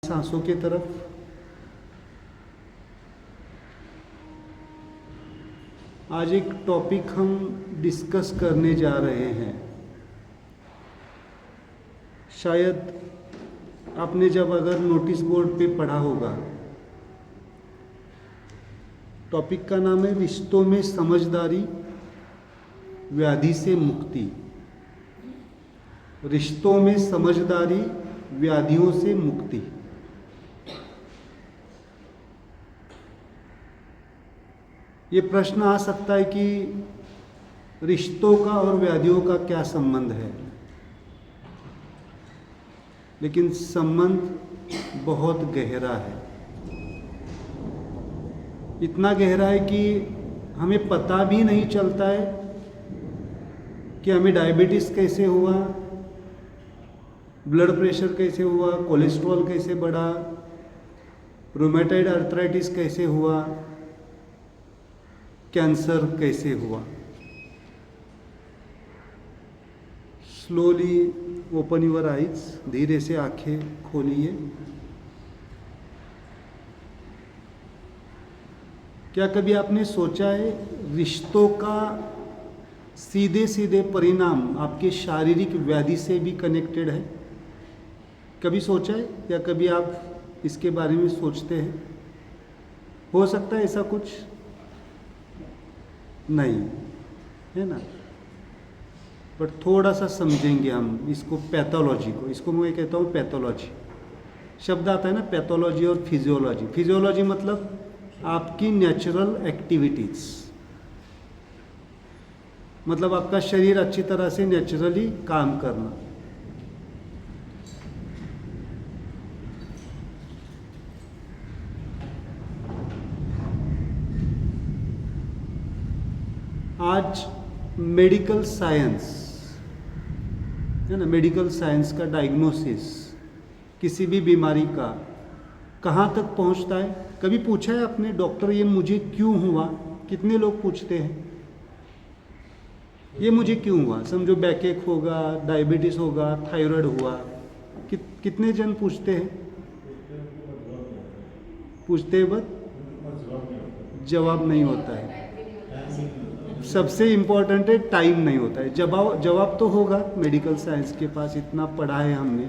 सांसों की तरफ। आज एक टॉपिक हम डिस्कस करने जा रहे हैं। शायद आपने जब अगर नोटिस बोर्ड पे पढ़ा होगा, टॉपिक का नाम है रिश्तों में समझदारी, व्याधि से मुक्ति। रिश्तों में समझदारी, व्याधियों से मुक्ति। ये प्रश्न आ सकता है कि रिश्तों का और व्याधियों का क्या संबंध है, लेकिन संबंध बहुत गहरा है। इतना गहरा है कि हमें पता भी नहीं चलता है कि हमें डायबिटीज़ कैसे हुआ, ब्लड प्रेशर कैसे हुआ, कोलेस्ट्रॉल कैसे बढ़ा, रूमेटॉइड आर्थराइटिस कैसे हुआ, कैंसर कैसे हुआ। स्लोली ओपन योर आइज, धीरे से आंखें खोलिए। क्या कभी आपने सोचा है रिश्तों का सीधे सीधे परिणाम आपके शारीरिक व्याधि से भी कनेक्टेड है? कभी सोचा है या कभी आप इसके बारे में सोचते हैं? हो सकता है ऐसा कुछ नहीं है ना, बट थोड़ा सा समझेंगे हम इसको, पैथोलॉजी को। इसको मैं कहता हूँ पैथोलॉजी। शब्द आता है ना पैथोलॉजी और फिजियोलॉजी। फिजियोलॉजी मतलब आपकी नेचुरल एक्टिविटीज़, मतलब आपका शरीर अच्छी तरह से नेचुरली काम करना। आज मेडिकल साइंस है ना, मेडिकल साइंस का डायग्नोसिस किसी भी बीमारी का कहाँ तक पहुँचता है? कभी पूछा है आपने डॉक्टर ये मुझे क्यों हुआ? कितने लोग पूछते हैं ये मुझे क्यों हुआ? समझो बैकएक होगा, डायबिटीज़ होगा, थायराइड हुआ, कितने जन पूछते हैं? पूछते हैं बट जवाब नहीं होता है। सबसे इम्पोर्टेंट है टाइम नहीं होता है। जवाब तो होगा, मेडिकल साइंस के पास इतना पढ़ा है हमने,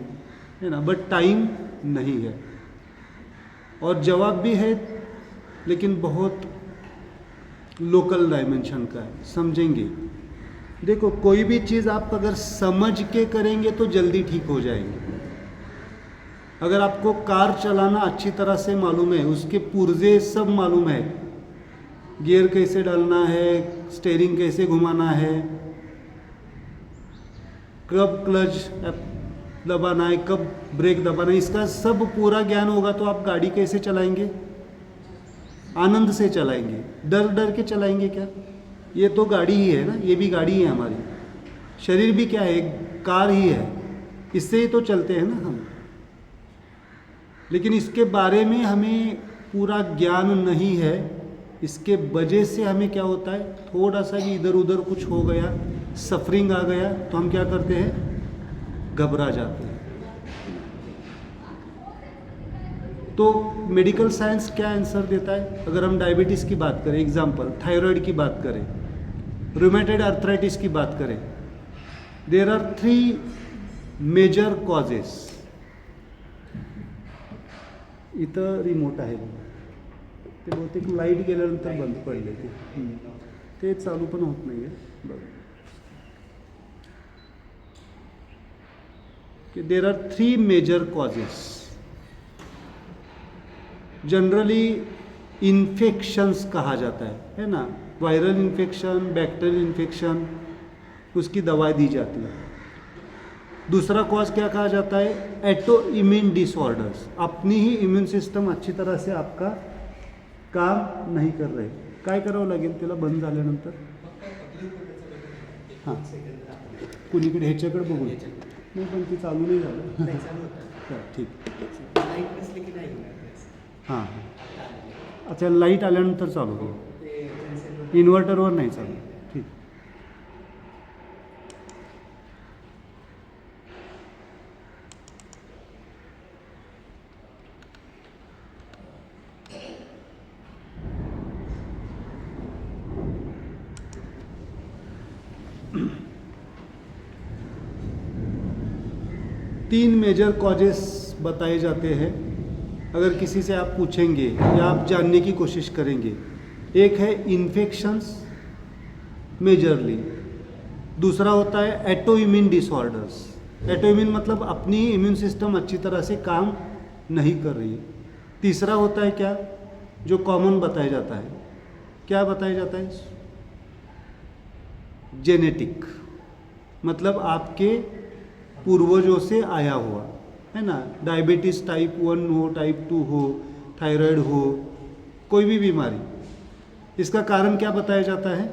है ना, बट टाइम नहीं है। और जवाब भी है लेकिन बहुत लोकल डायमेंशन का है। समझेंगे, देखो कोई भी चीज़ आप अगर समझ के करेंगे तो जल्दी ठीक हो जाएंगे। अगर आपको कार चलाना अच्छी तरह से मालूम है, उसके पुर्जे सब मालूम है, गियर कैसे डालना है, स्टीयरिंग कैसे घुमाना है, कब क्लच दबाना है, कब ब्रेक दबाना है, इसका सब पूरा ज्ञान होगा तो आप गाड़ी कैसे चलाएंगे? आनंद से चलाएंगे, डर डर के चलाएंगे क्या? ये तो गाड़ी ही है ना, ये भी गाड़ी है हमारी। शरीर भी क्या है? कार ही है, इससे ही तो चलते हैं ना हम। लेकिन इसके बारे में हमें पूरा ज्ञान नहीं है। इसके वजह से हमें क्या होता है, थोड़ा सा भी इधर उधर कुछ हो गया, सफरिंग आ गया, तो हम क्या करते हैं? घबरा जाते हैं। तो मेडिकल साइंस क्या आंसर देता है? अगर हम डायबिटीज़ की बात करें, एग्जाम्पल थायराइड की बात करें, रूमेटॉइड आर्थराइटिस की बात करें, देयर आर 3 मेजर कॉजेस। इथं रिमोट आहे बघा, ते बहुतेक लाईट गेल्यानंतर बंद पडले ते चालू पण होत नाही आहे बघा. कि there are 3 major causes. Generally infections कहा जाता है ना, वायरल इन्फेक्शन, बैक्टीरियल इन्फेक्शन, उसकी दवाई दी जाती है. दूसरा कॉज क्या कहा जाता है? एटो इम्यून डिसऑर्डर्स. अपनी ही इम्यून सिस्टम अच्छी तरह से आपका काम नाही कर रहे. काय करावं लागेल त्याला बंद झाल्यानंतर? हां, कुणीकडे ह्याच्याकडे बघू. नाही पण ती चालू नाही झालं. हां ठीक. हां अच्छा, लाईट आल्यानंतर चालू करू. इन्व्हर्टरवर नाही चालू. ठीक. 3 मेजर कॉजेस बताए जाते हैं। अगर किसी से आप पूछेंगे या आप जानने की कोशिश करेंगे, एक है इन्फेक्शंस मेजरली, दूसरा होता है auto immune disorders. Auto immune मतलब अपनी इम्यून सिस्टम अच्छी तरह से काम नहीं कर रही है। तीसरा होता है क्या, जो कॉमन बताया जाता है, क्या बताया जाता है, जेनेटिक, मतलब आपके पूर्वजों से आया हुआ है ना। डायबिटीज़ टाइप 1 हो, टाइप 2 हो, थायराइड हो, कोई भी बीमारी, इसका कारण क्या बताया जाता है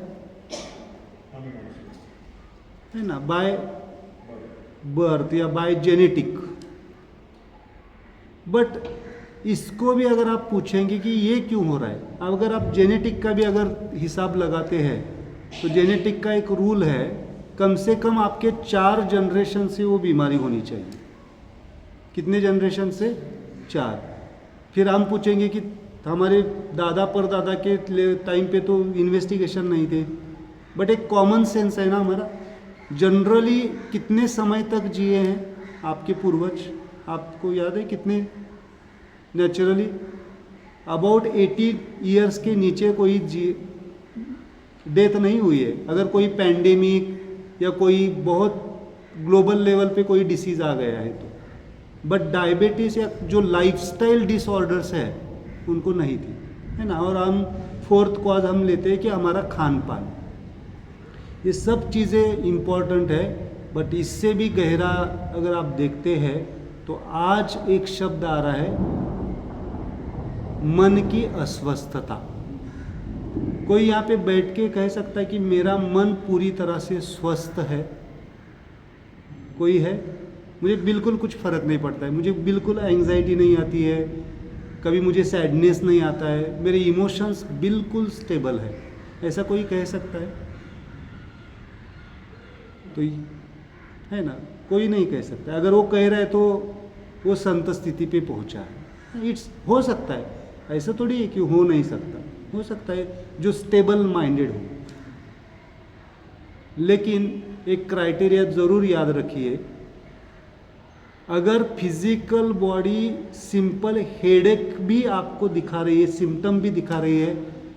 ना, बाय बर्थ या बाय जेनेटिक। बट इसको भी अगर आप पूछेंगे कि ये क्यों हो रहा है, अगर आप जेनेटिक का भी अगर हिसाब लगाते हैं तो जेनेटिक का एक रूल है, कम से कम आपके 4 जनरेशन से वो बीमारी होनी चाहिए। कितने जनरेशन से? 4। फिर हम पूछेंगे कि हमारे दादा परदादा के टाइम पे तो इन्वेस्टिगेशन नहीं थे, बट एक कॉमन सेंस है ना हमारा, जनरली कितने समय तक जिए हैं आपके पूर्वज, आपको याद है कितने? नेचुरली अबाउट 80 ईयर्स के नीचे कोई डेथ नहीं हुई है। अगर कोई पैंडेमिक या कोई बहुत ग्लोबल लेवल पे कोई डिसीज़ आ गया है तो, बट डायबिटीज़ या जो लाइफस्टाइल डिसऑर्डर्स है उनको नहीं थी, है ना। और हम 4th कॉज हम लेते हैं कि हमारा खान पान, ये सब चीज़ें इम्पॉर्टेंट है। बट इससे भी गहरा अगर आप देखते हैं तो आज एक शब्द आ रहा है, मन की अस्वस्थता। कोई यहाँ पे बैठ के कह सकता है कि मेरा मन पूरी तरह से स्वस्थ है? कोई है? मुझे बिल्कुल कुछ फ़र्क नहीं पड़ता है, मुझे बिल्कुल एंग्जाइटी नहीं आती है, कभी मुझे सैडनेस नहीं आता है, मेरे इमोशंस बिल्कुल स्टेबल है, ऐसा कोई कह सकता है? तो है ना, कोई नहीं कह सकता। अगर वो कह रहा है तो वो संत स्थिति पे पहुंचा है। इट्स हो सकता है, ऐसा थोड़ी है कि हो नहीं सकता, हो सकता है जो स्टेबल माइंडेड हो। लेकिन एक क्राइटेरिया ज़रूर याद रखिए, अगर फिजिकल बॉडी सिंपल हेडेक भी आपको दिखा रही है, सिम्टम भी दिखा रही है,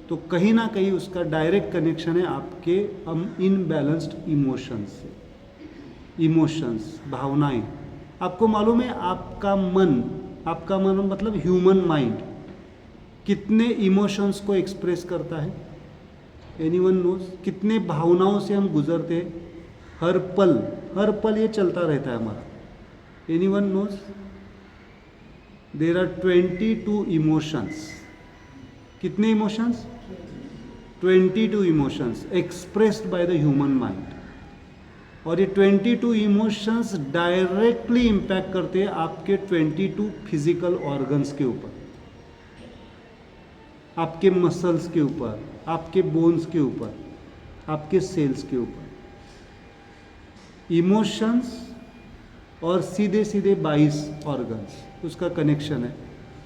तो कहीं ना कहीं उसका डायरेक्ट कनेक्शन है आपके इनबैलेंस्ड इमोशंस से। इमोशंस, भावनाएं, आपको मालूम है आपका मन मतलब ह्यूमन माइंड कितने इमोशंस को एक्सप्रेस करता है? Anyone knows? कितने भावनाओं से हम गुजरते हैं हर पल ये चलता रहता है हमारा। Anyone knows? There are 22 emotions. कितने emotions? 22 emotions expressed by the human mind. और ये 22 इमोशंस डायरेक्टली इम्पैक्ट करते हैं आपके 22 फिजिकल ऑर्गन्स के ऊपर, आपके मसल्स के ऊपर, आपके बोन्स के ऊपर, आपके सेल्स के ऊपर। इमोशंस और सीधे 22 ऑर्गन्स, उसका कनेक्शन है।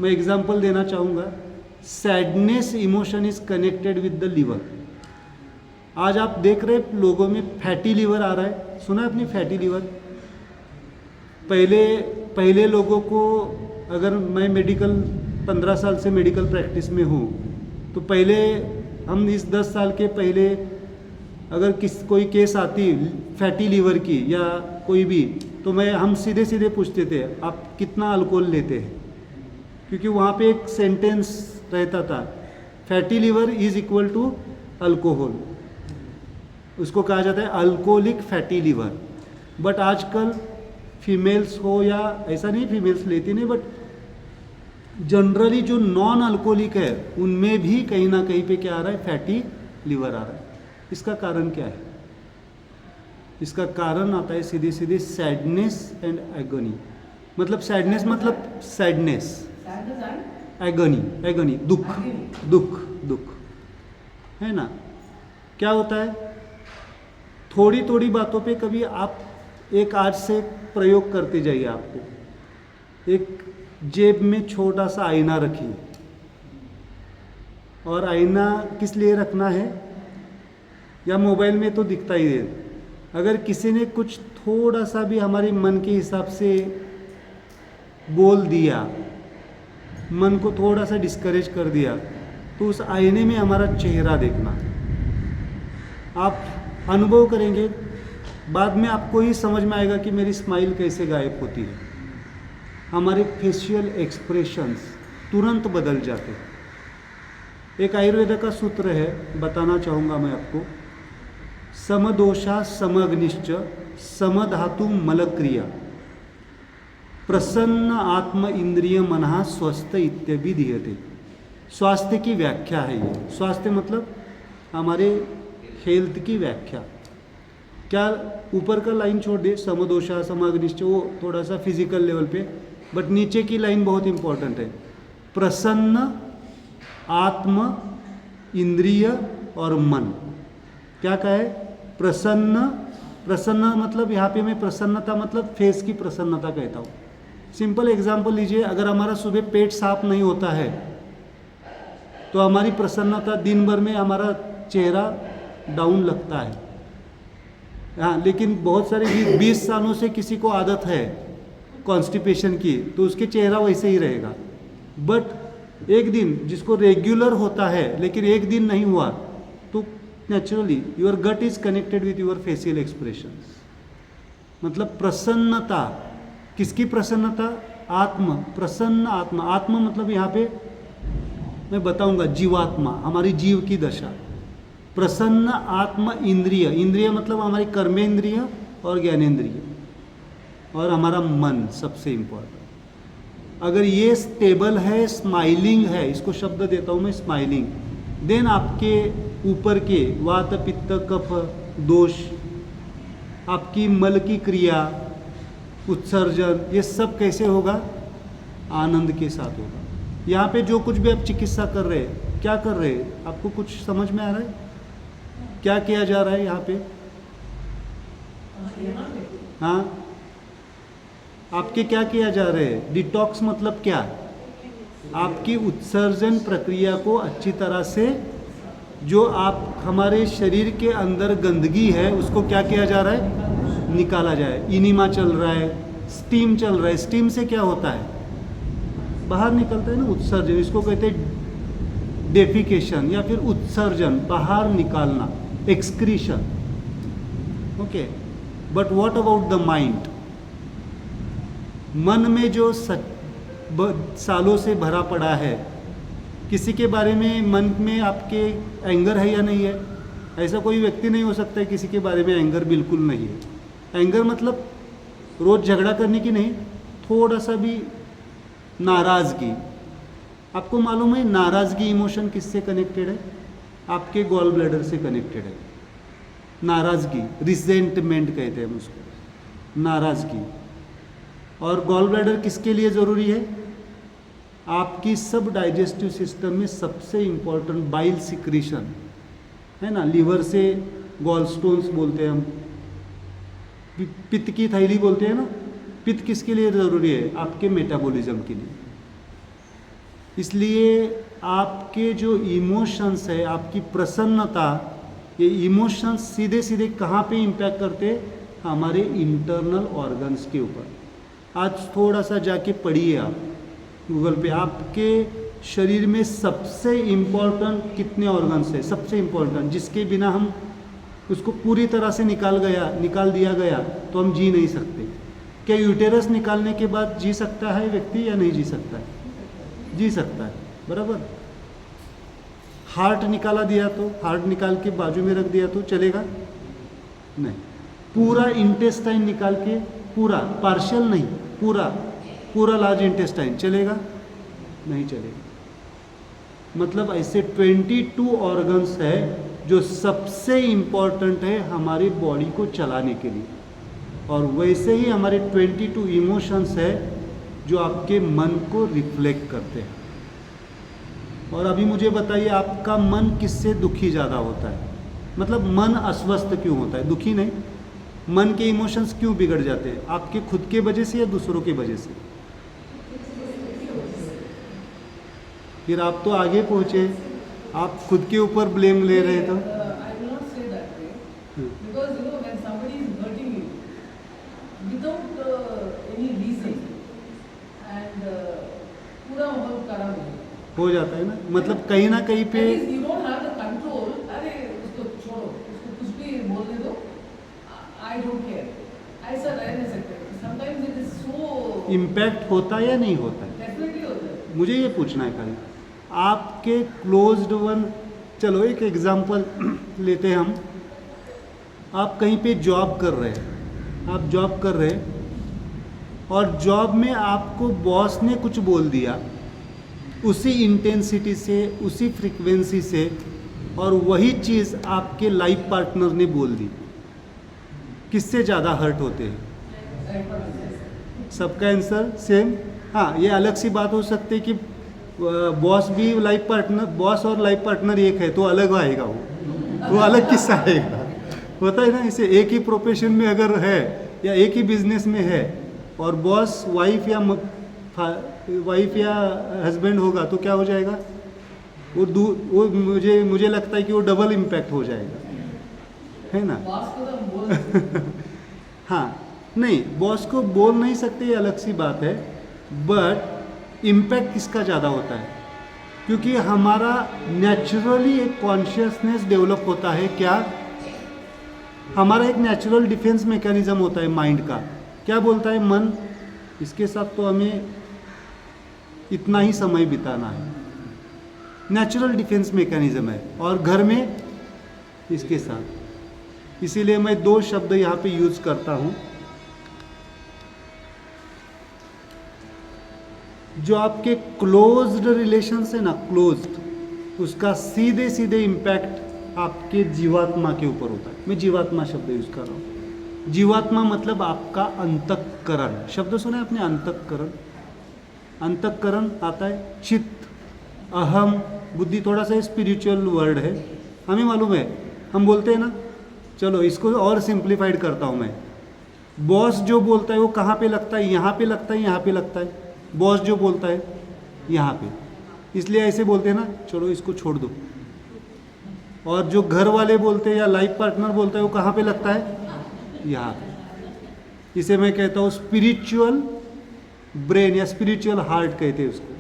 मैं एग्जांपल देना चाहूँगा। Sadness emotion is connected with the liver. आज आप देख रहे लोगों में फैटी लिवर आ रहा है, सुना है अपनी फैटी लिवर? पहले लोगों को, अगर मैं 15 साल से मेडिकल प्रैक्टिस में हूँ, तो पहले हम इस 10 साल के पहले अगर कोई केस आती फैटी लिवर की या कोई भी, तो हम सीधे पूछते थे आप कितना अल्कोहल लेते हैं, क्योंकि वहाँ पे एक सेंटेंस रहता था, fatty liver is equal to alcohol, उसको कहा जाता है अल्कोहलिक फैटी लिवर। बट आजकल फीमेल्स हो या ऐसा नहीं फीमेल्स लेती नहीं, बट जनरली जो नॉन अल्कोहलिक है उनमें भी कहीं ना कहीं पे क्या आ रहा है? फैटी लिवर आ रहा है। इसका कारण क्या है? इसका कारण आता है सीधे सैडनेस एंड एगोनी। मतलब सैडनेस मतलब सैडनेस, एगोनी दुख है ना। क्या होता है? थोड़ी बातों पे कभी आप एक आज से प्रयोग करते जाइए। आपको एक जेब में छोटा सा आईना रखिए, और आईना किस लिए रखना है? या मोबाइल में तो दिखता ही है। अगर किसी ने कुछ थोड़ा सा भी हमारे मन के हिसाब से बोल दिया, मन को थोड़ा सा डिस्करेज कर दिया, तो उस आईने में हमारा चेहरा देखना, आप अनुभव करेंगे, बाद में आपको ही समझ में आएगा कि मेरी स्माइल कैसे गायब होती है। हमारे फेशियल एक्सप्रेशंस तुरंत बदल जाते हैं। एक आयुर्वेद का सूत्र है, बताना चाहूँगा मैं आपको, समदोषा समग्निश्च समधातु मलक्रिया प्रसन्न आत्म इंद्रिय मनः स्वस्थ इत्यभिधीयते। स्वास्थ्य की व्याख्या है ये। स्वास्थ्य मतलब हमारे हेल्थ की व्याख्या। क्या ऊपर का लाइन छोड़ दे, समदोषा समग्निश्च, वो थोड़ा सा फिजिकल लेवल पे, बट नीचे की लाइन बहुत इंपॉर्टेंट है, प्रसन्न आत्म इंद्रिय और मन। क्या कहा है? प्रसन्न, प्रसन्न मतलब यहाँ पे मैं प्रसन्नता मतलब फेस की प्रसन्नता कहता हूँ। सिंपल एग्जांपल लीजिए, अगर हमारा सुबह पेट साफ नहीं होता है तो हमारी प्रसन्नता, दिन भर में हमारा चेहरा डाउन लगता है। हाँ, लेकिन बहुत सारे 20 सालों से किसी को आदत है कॉन्स्टिपेशन की, तो उसके चेहरा वैसे ही रहेगा। बट एक दिन जिसको रेगुलर होता है लेकिन एक दिन नहीं हुआ, तो naturally your gut is connected with your facial expressions. मतलब प्रसन्नता, किसकी प्रसन्नता? आत्म, प्रसन्न आत्मा। आत्मा मतलब यहाँ पे मैं बताऊंगा जीवात्मा, हमारी जीव की दशा। प्रसन्न आत्म इंद्रिय, इंद्रिय मतलब हमारी कर्मेंद्रिय और ज्ञानेंद्रिय और हमारा मन सबसे इंपॉर्टेंट। अगर ये स्टेबल है, स्माइलिंग है, इसको शब्द देता हूँ मैं स्माइलिंग, देन आपके ऊपर के वात पित्त कफ दोष, आपकी मल की क्रिया, उत्सर्जन, ये सब कैसे होगा? आनंद के साथ होगा। यहाँ पे जो कुछ भी आप चिकित्सा कर रहे हैं, क्या कर रहे हैं, आपको कुछ समझ में आ रहा है? क्या किया जा रहा है यहाँ पे? हाँ, आपके क्या किया जा रहा है? डिटॉक्स मतलब क्या? आपकी उत्सर्जन प्रक्रिया को अच्छी तरह से, जो आप हमारे शरीर के अंदर गंदगी है उसको क्या किया जा रहा है? निकाला जाए। इनिमा चल रहा है, स्टीम चल रहा है। स्टीम से क्या होता है? बाहर निकलता है ना, उत्सर्जन। इसको कहते हैं डेफिकेशन या फिर उत्सर्जन, बाहर निकालना, excretion. Okay, but what about the mind? मन में जो सालों से भरा पड़ा है, किसी के बारे में मन में आपके एंगर है या नहीं है? ऐसा कोई व्यक्ति नहीं हो सकता है किसी के बारे में एंगर बिल्कुल नहीं है। एंगर मतलब रोज झगड़ा करने की नहीं, थोड़ा सा भी नाराज़गी। आपको मालूम है नाराज़गी इमोशन किससे कनेक्टेड है? आपके गॉल ब्लैडर से कनेक्टेड है। नाराज़गी, रिजेंटमेंट कहते हैं हम उसको, नाराज़गी। और गॉल ब्लैडर किसके लिए ज़रूरी है? आपकी सब डाइजेस्टिव सिस्टम में सबसे इम्पॉर्टेंट बाइल सिक्रीशन है ना, लिवर से गॉल स्टोन्स बोलते हैं हम, पित्त की थैली बोलते हैं ना। पित्त किसके लिए ज़रूरी है? आपके मेटाबॉलिज्म के लिए। इसलिए आपके जो इमोशंस है, आपकी प्रसन्नता, ये इमोशंस सीधे सीधे कहाँ पे इम्पैक्ट करते हैं? हमारे इंटरनल ऑर्गन्स के ऊपर। आज थोड़ा सा जाके पढ़िए आप गूगल पे, आपके शरीर में सबसे इम्पोर्टेंट कितने ऑर्गन्स है? सबसे इम्पोर्टेंट, जिसके बिना हम उसको पूरी तरह से निकाल दिया गया तो हम जी नहीं सकते। क्या यूटेरस निकालने के बाद जी सकता है व्यक्ति या नहीं जी सकता है? जी सकता है, बराबर। हार्ट निकाला दिया तो, हार्ट निकाल के बाजू में रख दिया तो चलेगा? नहीं। पूरा इंटेस्टाइन निकाल के, पूरा, पार्शियल नहीं, पूरा लार्ज इंटेस्टाइन चलेगा? नहीं चलेगा। मतलब ऐसे 22 ऑर्गन्स है जो सबसे इम्पॉर्टेंट है हमारी बॉडी को चलाने के लिए, और वैसे ही हमारे 22 इमोशंस है जो आपके मन को रिफ्लेक्ट करते हैं। और अभी मुझे बताइए, आपका मन किससे दुखी ज़्यादा होता है? मतलब मन अस्वस्थ क्यों होता है? दुखी नहीं, मन के इमोशंस क्यों बिगड़ जाते हैं? आपके खुद के वजह से या दूसरों की वजह से? फिर आप तो आगे पहुँचे, आप खुद के ऊपर ब्लेम ले रहे तो। without any reason, and पूरा माहौल खराब हो जाता है ना, मतलब कहीं ना कहीं पे you don't have the control. अरे उसको छोड़ो, उसको कुछ भी बोलने दो, आई डोंट केयर, ऐसा रह नहीं सकते। Sometimes it is so impact होता है या नहीं होता है, डेफिनेटली होता है। मुझे ये पूछना है खाली। आपके क्लोज्ड वन, चलो एक एग्जांपल लेते हैं हम। आप कहीं पे जॉब कर रहे हैं, आप जॉब कर रहे हैं और जॉब में आपको बॉस ने कुछ बोल दिया, उसी इंटेंसिटी से, उसी फ्रीक्वेंसी से, और वही चीज़ आपके लाइफ पार्टनर ने बोल दी, किससे ज़्यादा हर्ट होते हैं? सबका आंसर सेम। हाँ, ये अलग सी बात हो सकती है कि बॉस भी लाइफ पार्टनर, बॉस और लाइफ पार्टनर एक है तो अलग आएगा, वो अलग किस्सा आएगा। होता है ना, इसे एक ही प्रोफेशन में अगर है या एक ही बिजनेस में है और बॉस वाइफ या हस्बैंड होगा तो क्या हो जाएगा? वो मुझे लगता है कि वो डबल इम्पैक्ट हो जाएगा, है ना? बॉस को तो हम बोल हाँ, नहीं, बॉस को बोल नहीं सकते, ये अलग सी बात है, बट इम्पैक्ट किसका ज़्यादा होता है? क्योंकि हमारा नेचुरली एक कॉन्शियसनेस डेवलप होता है। क्या? हमारा एक नेचुरल डिफेंस मैकेनिज्म होता है माइंड का। क्या बोलता है मन? इसके साथ तो हमें इतना ही समय बिताना है, नेचुरल डिफेंस मैकेनिज्म है। और घर में इसके साथ, इसीलिए मैं दो शब्द यहाँ पे यूज करता हूँ। जो आपके क्लोज्ड रिलेशंस है ना, क्लोज्ड, उसका सीधे सीधे इम्पैक्ट आपके जीवात्मा के ऊपर होता है। मैं जीवात्मा शब्द यूज कर रहा हूँ। जीवात्मा मतलब आपका अंतःकरण। शब्द सुना है आपने? अंतःकरण। अंतःकरण आता है चित्त, अहम, बुद्धि। थोड़ा सा स्पिरिचुअल वर्ड है, हमें मालूम है, हम बोलते हैं ना। चलो इसको और सिंप्लीफाइड करता हूँ मैं। बॉस जो बोलता है वो कहाँ पे लगता है? यहाँ पे लगता है, यहाँ पे लगता है। बॉस जो बोलता है यहाँ पे, इसलिए ऐसे बोलते हैं ना, चलो इसको छोड़ दो। और जो घर वाले बोलते हैं या लाइफ पार्टनर बोलता है वो कहाँ पे लगता है? यहाँ पे। इसे मैं कहता हूँ स्पिरिचुअल ब्रेन या स्पिरिचुअल हार्ट कहते हैं उसको,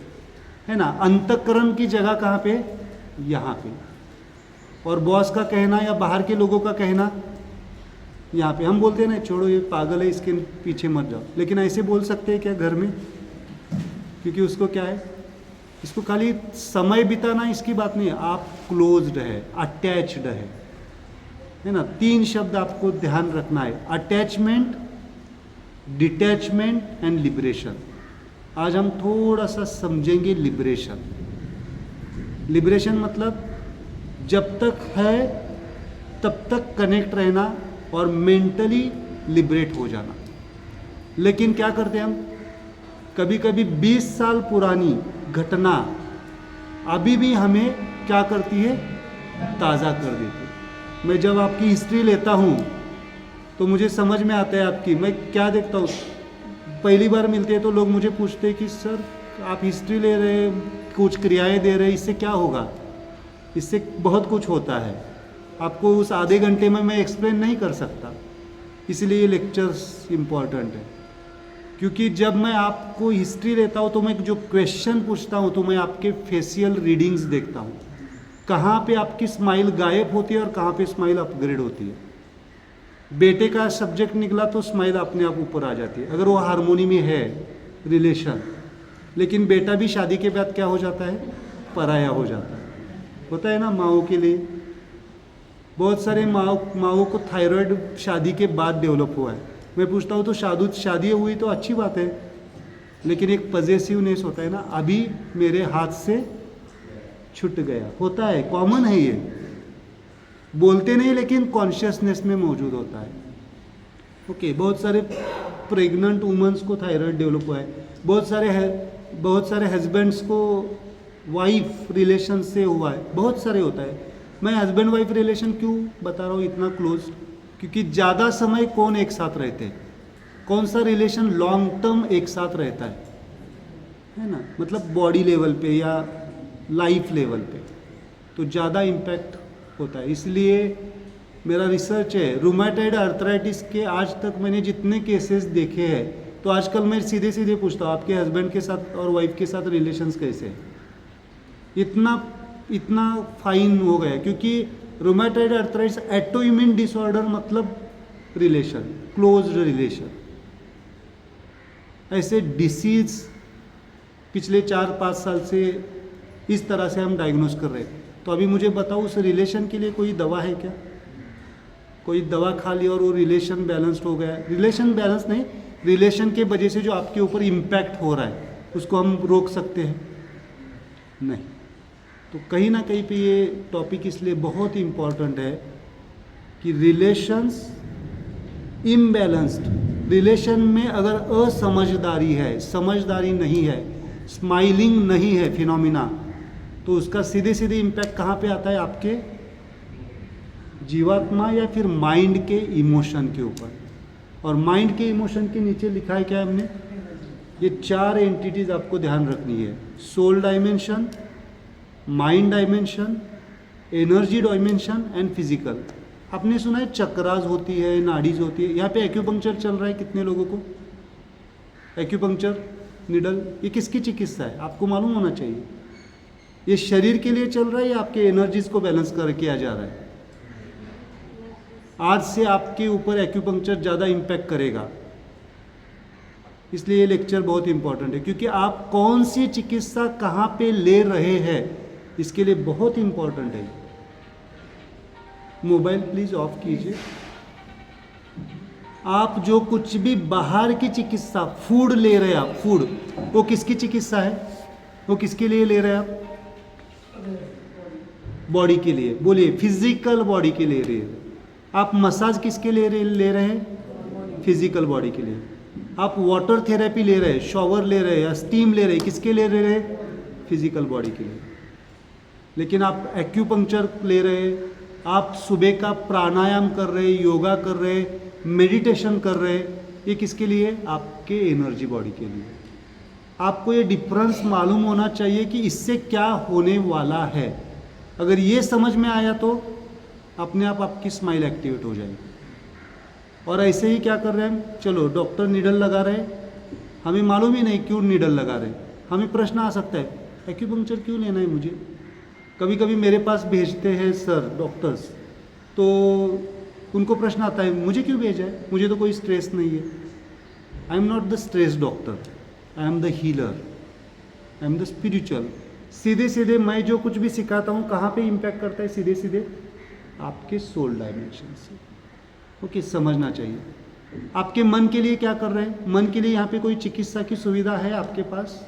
है ना। अंतःकरण की जगह कहाँ पे? यहाँ पे। और बॉस का कहना या बाहर के लोगों का कहना यहाँ पे। हम बोलते हैं ना, छोड़ो ये पागल है, इसके पीछे मत जाओ। लेकिन ऐसे बोल सकते हैं क्या घर में? क्योंकि उसको क्या है, इसको खाली समय बिताना इसकी बात नहीं है, आप क्लोज्ड है, अटैच्ड है ना। तीन शब्द आपको ध्यान रखना है: अटैचमेंट, डिटैचमेंट एंड लिबरेशन। आज हम थोड़ा सा समझेंगे लिबरेशन। लिबरेशन मतलब जब तक है तब तक कनेक्ट रहना और मेंटली लिबरेट हो जाना। लेकिन क्या करते हैं हम? कभी कभी 20 साल पुरानी घटना अभी भी हमें क्या करती है? ताज़ा कर देती है। मैं जब आपकी हिस्ट्री लेता हूँ तो मुझे समझ में आता है आपकी। मैं क्या देखता हूँ, पहली बार मिलते हैं तो लोग मुझे पूछते हैं कि सर आप हिस्ट्री ले रहे हैं, कुछ क्रियाएं दे रहे हैं, इससे क्या होगा? इससे बहुत कुछ होता है, आपको उस आधे घंटे में मैं एक्सप्लेन नहीं कर सकता। इसलिए ये लेक्चर्स इम्पॉर्टेंट है। क्योंकि जब मैं आपको हिस्ट्री लेता हूँ तो मैं जो क्वेश्चन पूछता हूँ तो मैं आपके फेशियल रीडिंग्स देखता हूँ, कहाँ पे आपकी स्माइल गायब होती है और कहाँ पे स्माइल अपग्रेड होती है। बेटे का सब्जेक्ट निकला तो स्माइल अपने आप ऊपर आ जाती है, अगर वो हारमोनी में है रिलेशन। लेकिन बेटा भी शादी के बाद क्या हो जाता है? पराया हो जाता है। होता है ना माओ के लिए। बहुत सारे माओ को थायराइड शादी के बाद डेवलप हुआ है। मैं पूछता हूँ तो शादी हुई तो अच्छी बात है, लेकिन एक पजेसिवनेस होता है ना, अभी मेरे हाथ से छूट गया, होता है, कॉमन है ये। बोलते नहीं लेकिन कॉन्शियसनेस में मौजूद होता है। ओके, बहुत सारे प्रेग्नेंट वुमेंस को थायराइड डेवलप हुआ है। बहुत सारे हस्बैंड्स को वाइफ रिलेशन से हुआ है, बहुत सारे होता है। मैं हस्बैंड वाइफ रिलेशन क्यों बता रहा हूँ इतना क्लोज? क्योंकि ज़्यादा समय कौन एक साथ रहते हैं? कौन सा रिलेशन लॉन्ग टर्म एक साथ रहता है ना, मतलब बॉडी लेवल पे या लाइफ लेवल पे, तो ज़्यादा इम्पैक्ट होता है। इसलिए मेरा रिसर्च है, रूमेटॉइड आर्थराइटिस के आज तक मैंने जितने केसेस देखे हैं तो आजकल मैं सीधे सीधे पूछता हूँ आपके हस्बैंड के साथ और वाइफ के साथ रिलेशंस कैसे हैं? इतना इतना फाइन हो गया क्योंकि रूमेटॉइड आर्थराइटिस ऑटोइम्यून डिसऑर्डर मतलब रिलेशन, क्लोज्ड रिलेशन। ऐसे डिसीज पिछले 4-5 साल से इस तरह से हम डायग्नोस कर रहे हैं। तो अभी मुझे बताओ उस रिलेशन के लिए कोई दवा है क्या? कोई दवा खा ली और वो रिलेशन बैलेंस्ड हो गया? रिलेशन बैलेंस नहीं, रिलेशन के वजह से जो आपके ऊपर इम्पैक्ट हो रहा है उसको हम रोक सकते हैं? नहीं। तो कहीं ना कहीं पे ये टॉपिक इसलिए बहुत इम्पॉर्टेंट है कि रिलेशंस इम्बैलेंस्ड, रिलेशन में अगर असमझदारी है, समझदारी नहीं है, स्माइलिंग नहीं है फिनोमिना, तो उसका सीधे सीधे इम्पैक्ट कहाँ पे आता है? आपके जीवात्मा या फिर माइंड के इमोशन के ऊपर। और माइंड के इमोशन के नीचे लिखा है क्या हमने? ये 4 एंटिटीज आपको ध्यान रखनी है। Soul dimension, mind dimension, energy dimension and physical. आपने सुना है चक्रास होती है, नाड़ीज होती है। यहाँ पे एक्यूपंक्चर चल रहा है कितने लोगों को? एक्यूपंक्चर निडल, ये किसकी चिकित्सा है? आपको मालूम होना चाहिए। ये शरीर के लिए चल रहा है या आपके एनर्जीज को बैलेंस कर किया जा रहा है? आज से आपके ऊपर एक्यूपंक्चर ज़्यादा इम्पैक्ट करेगा, इसलिए ये लेक्चर बहुत इंपॉर्टेंट है। क्योंकि आप कौन सी चिकित्सा कहाँ पे ले रहे हैं इसके लिए बहुत इंपॉर्टेंट है। मोबाइल प्लीज ऑफ कीजिए। आप जो कुछ भी बाहर की चिकित्सा, फूड ले रहे हैं आप, फूड, वो किसकी चिकित्सा है? वो किसके लिए ले रहे हैं आप? बॉडी के लिए। बोलिए, फिजिकल बॉडी के लिए ले रहे हैं। आप मसाज किसके लिए ले रहे हैं? फिजिकल बॉडी के लिए। आप वाटर थेरेपी ले रहे हैं, शॉवर ले रहे हैं या स्टीम ले रहे हैं, किसके लिए ले रहे हैं? फिजिकल बॉडी के लिए। लेकिन आप एक्यूपंक्चर ले रहे हैं, आप सुबह का प्राणायाम कर रहे हैं, योगा कर रहे हैं, मेडिटेशन कर रहे हैं, ये किसके लिए? आपके एनर्जी बॉडी के लिए। आपको ये डिफरेंस मालूम होना चाहिए कि इससे क्या होने वाला है। अगर ये समझ में आया तो अपने आप आपकी स्माइल एक्टिवेट हो जाएगी। और ऐसे ही क्या कर रहे हैं? चलो डॉक्टर नीडल लगा रहे हैं, हमें मालूम ही नहीं क्यों नीडल लगा रहे हैं। हमें प्रश्न आ सकता है, एक्यूपंक्चर क्यों लेना है मुझे? कभी कभी मेरे पास भेजते हैं सर डॉक्टर्स, तो उनको प्रश्न आता है मुझे क्यों भेजा है? मुझे तो कोई स्ट्रेस नहीं है। I am not the stress doctor, I am the healer, I am the spiritual. सीधे सीधे मैं जो कुछ भी सिखाता हूँ कहाँ पे इम्पैक्ट करता है? सीधे सीधे आपके सोल डायमेंशन से। ओके, समझना चाहिए। आपके मन के लिए क्या कर रहे हैं? मन के लिए यहाँ पे कोई चिकित्सा की सुविधा है आपके पास?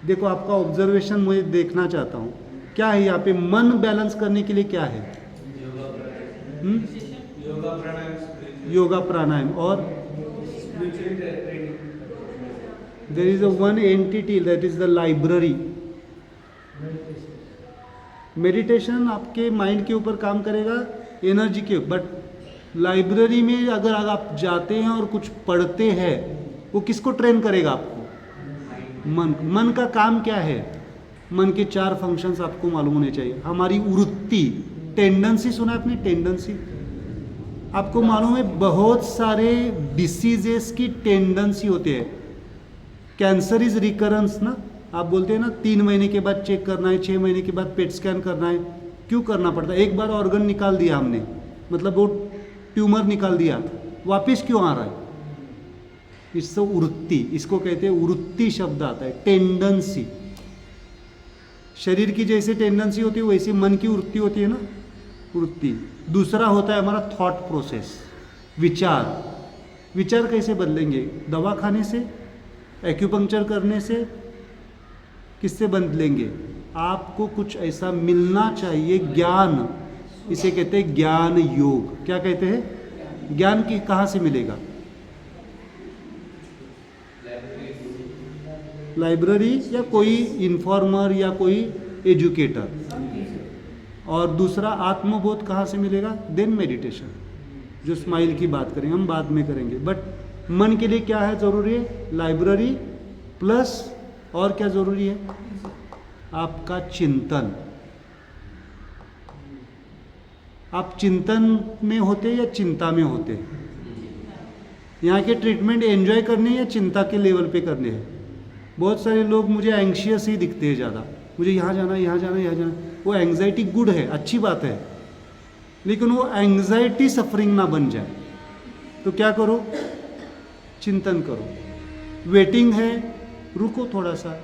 देखो, आपका ऑब्जर्वेशन मुझे देखना चाहता हूँ। क्या है यहाँ पे मन बैलेंस करने के लिए? क्या है? योगा प्राणायाम। और there is one entity that is the library. Meditation आपके माइंड के ऊपर काम करेगा, एनर्जी के। बट लाइब्रेरी में अगर आप जाते हैं और कुछ पढ़ते हैं, वो किसको ट्रेन करेगा? आपको। मन। मन का काम क्या है? मन के 4 फंक्शंस आपको मालूम होने चाहिए। हमारी वृत्ति, टेंडेंसी, सुना आपने? टेंडेंसी। आपको मालूम है बहुत सारे डिसीजेस की टेंडेंसी होती है। कैंसर इज रिकरेंस ना, आप बोलते हैं ना 3 महीने के बाद चेक करना है, 6 महीने के बाद पेट स्कैन करना है। क्यों करना पड़ता है? एक बार ऑर्गन निकाल दिया हमने, मतलब वो ट्यूमर निकाल दिया, वापस क्यों आ रहा है? इससे वृत्ति, इसको कहते हैं वृत्ति शब्द आता है। टेंडेंसी, शरीर की जैसे टेंडेंसी होती है वैसे मन की वृत्ति होती है ना, वृत्ति। दूसरा होता है हमारा थॉट प्रोसेस, विचार। विचार कैसे बदलेंगे? दवा खाने से, एक्यूपंक्चर करने से, किससे बदलेंगे? आपको कुछ ऐसा मिलना चाहिए, ज्ञान। इसे कहते हैं ज्ञान योग। क्या कहते हैं? ज्ञान की कहाँ से मिलेगा? लाइब्रेरी या कोई इन्फॉर्मर या कोई एजुकेटर। और दूसरा आत्मबोध कहाँ से मिलेगा? देन मेडिटेशन, जो स्माइल की बात करेंगे हम बाद में करेंगे। बट मन के लिए क्या है ज़रूरी है? लाइब्रेरी प्लस और क्या ज़रूरी है? आपका चिंतन। आप चिंतन में होते या चिंता में होते? यहाँ के ट्रीटमेंट एंजॉय करने या चिंता के लेवल पे करने हैं। बहुत सारे लोग मुझे एंग्शियस ही दिखते हैं ज़्यादा, मुझे यहाँ जाना, यहाँ जाना, यहाँ जाना। वो एंग्जाइटी गुड है, अच्छी बात है, लेकिन वो एंग्जाइटी सफरिंग ना बन जाए। तो क्या करो, चिंतन करो। वेटिंग है, रुको थोड़ा सा,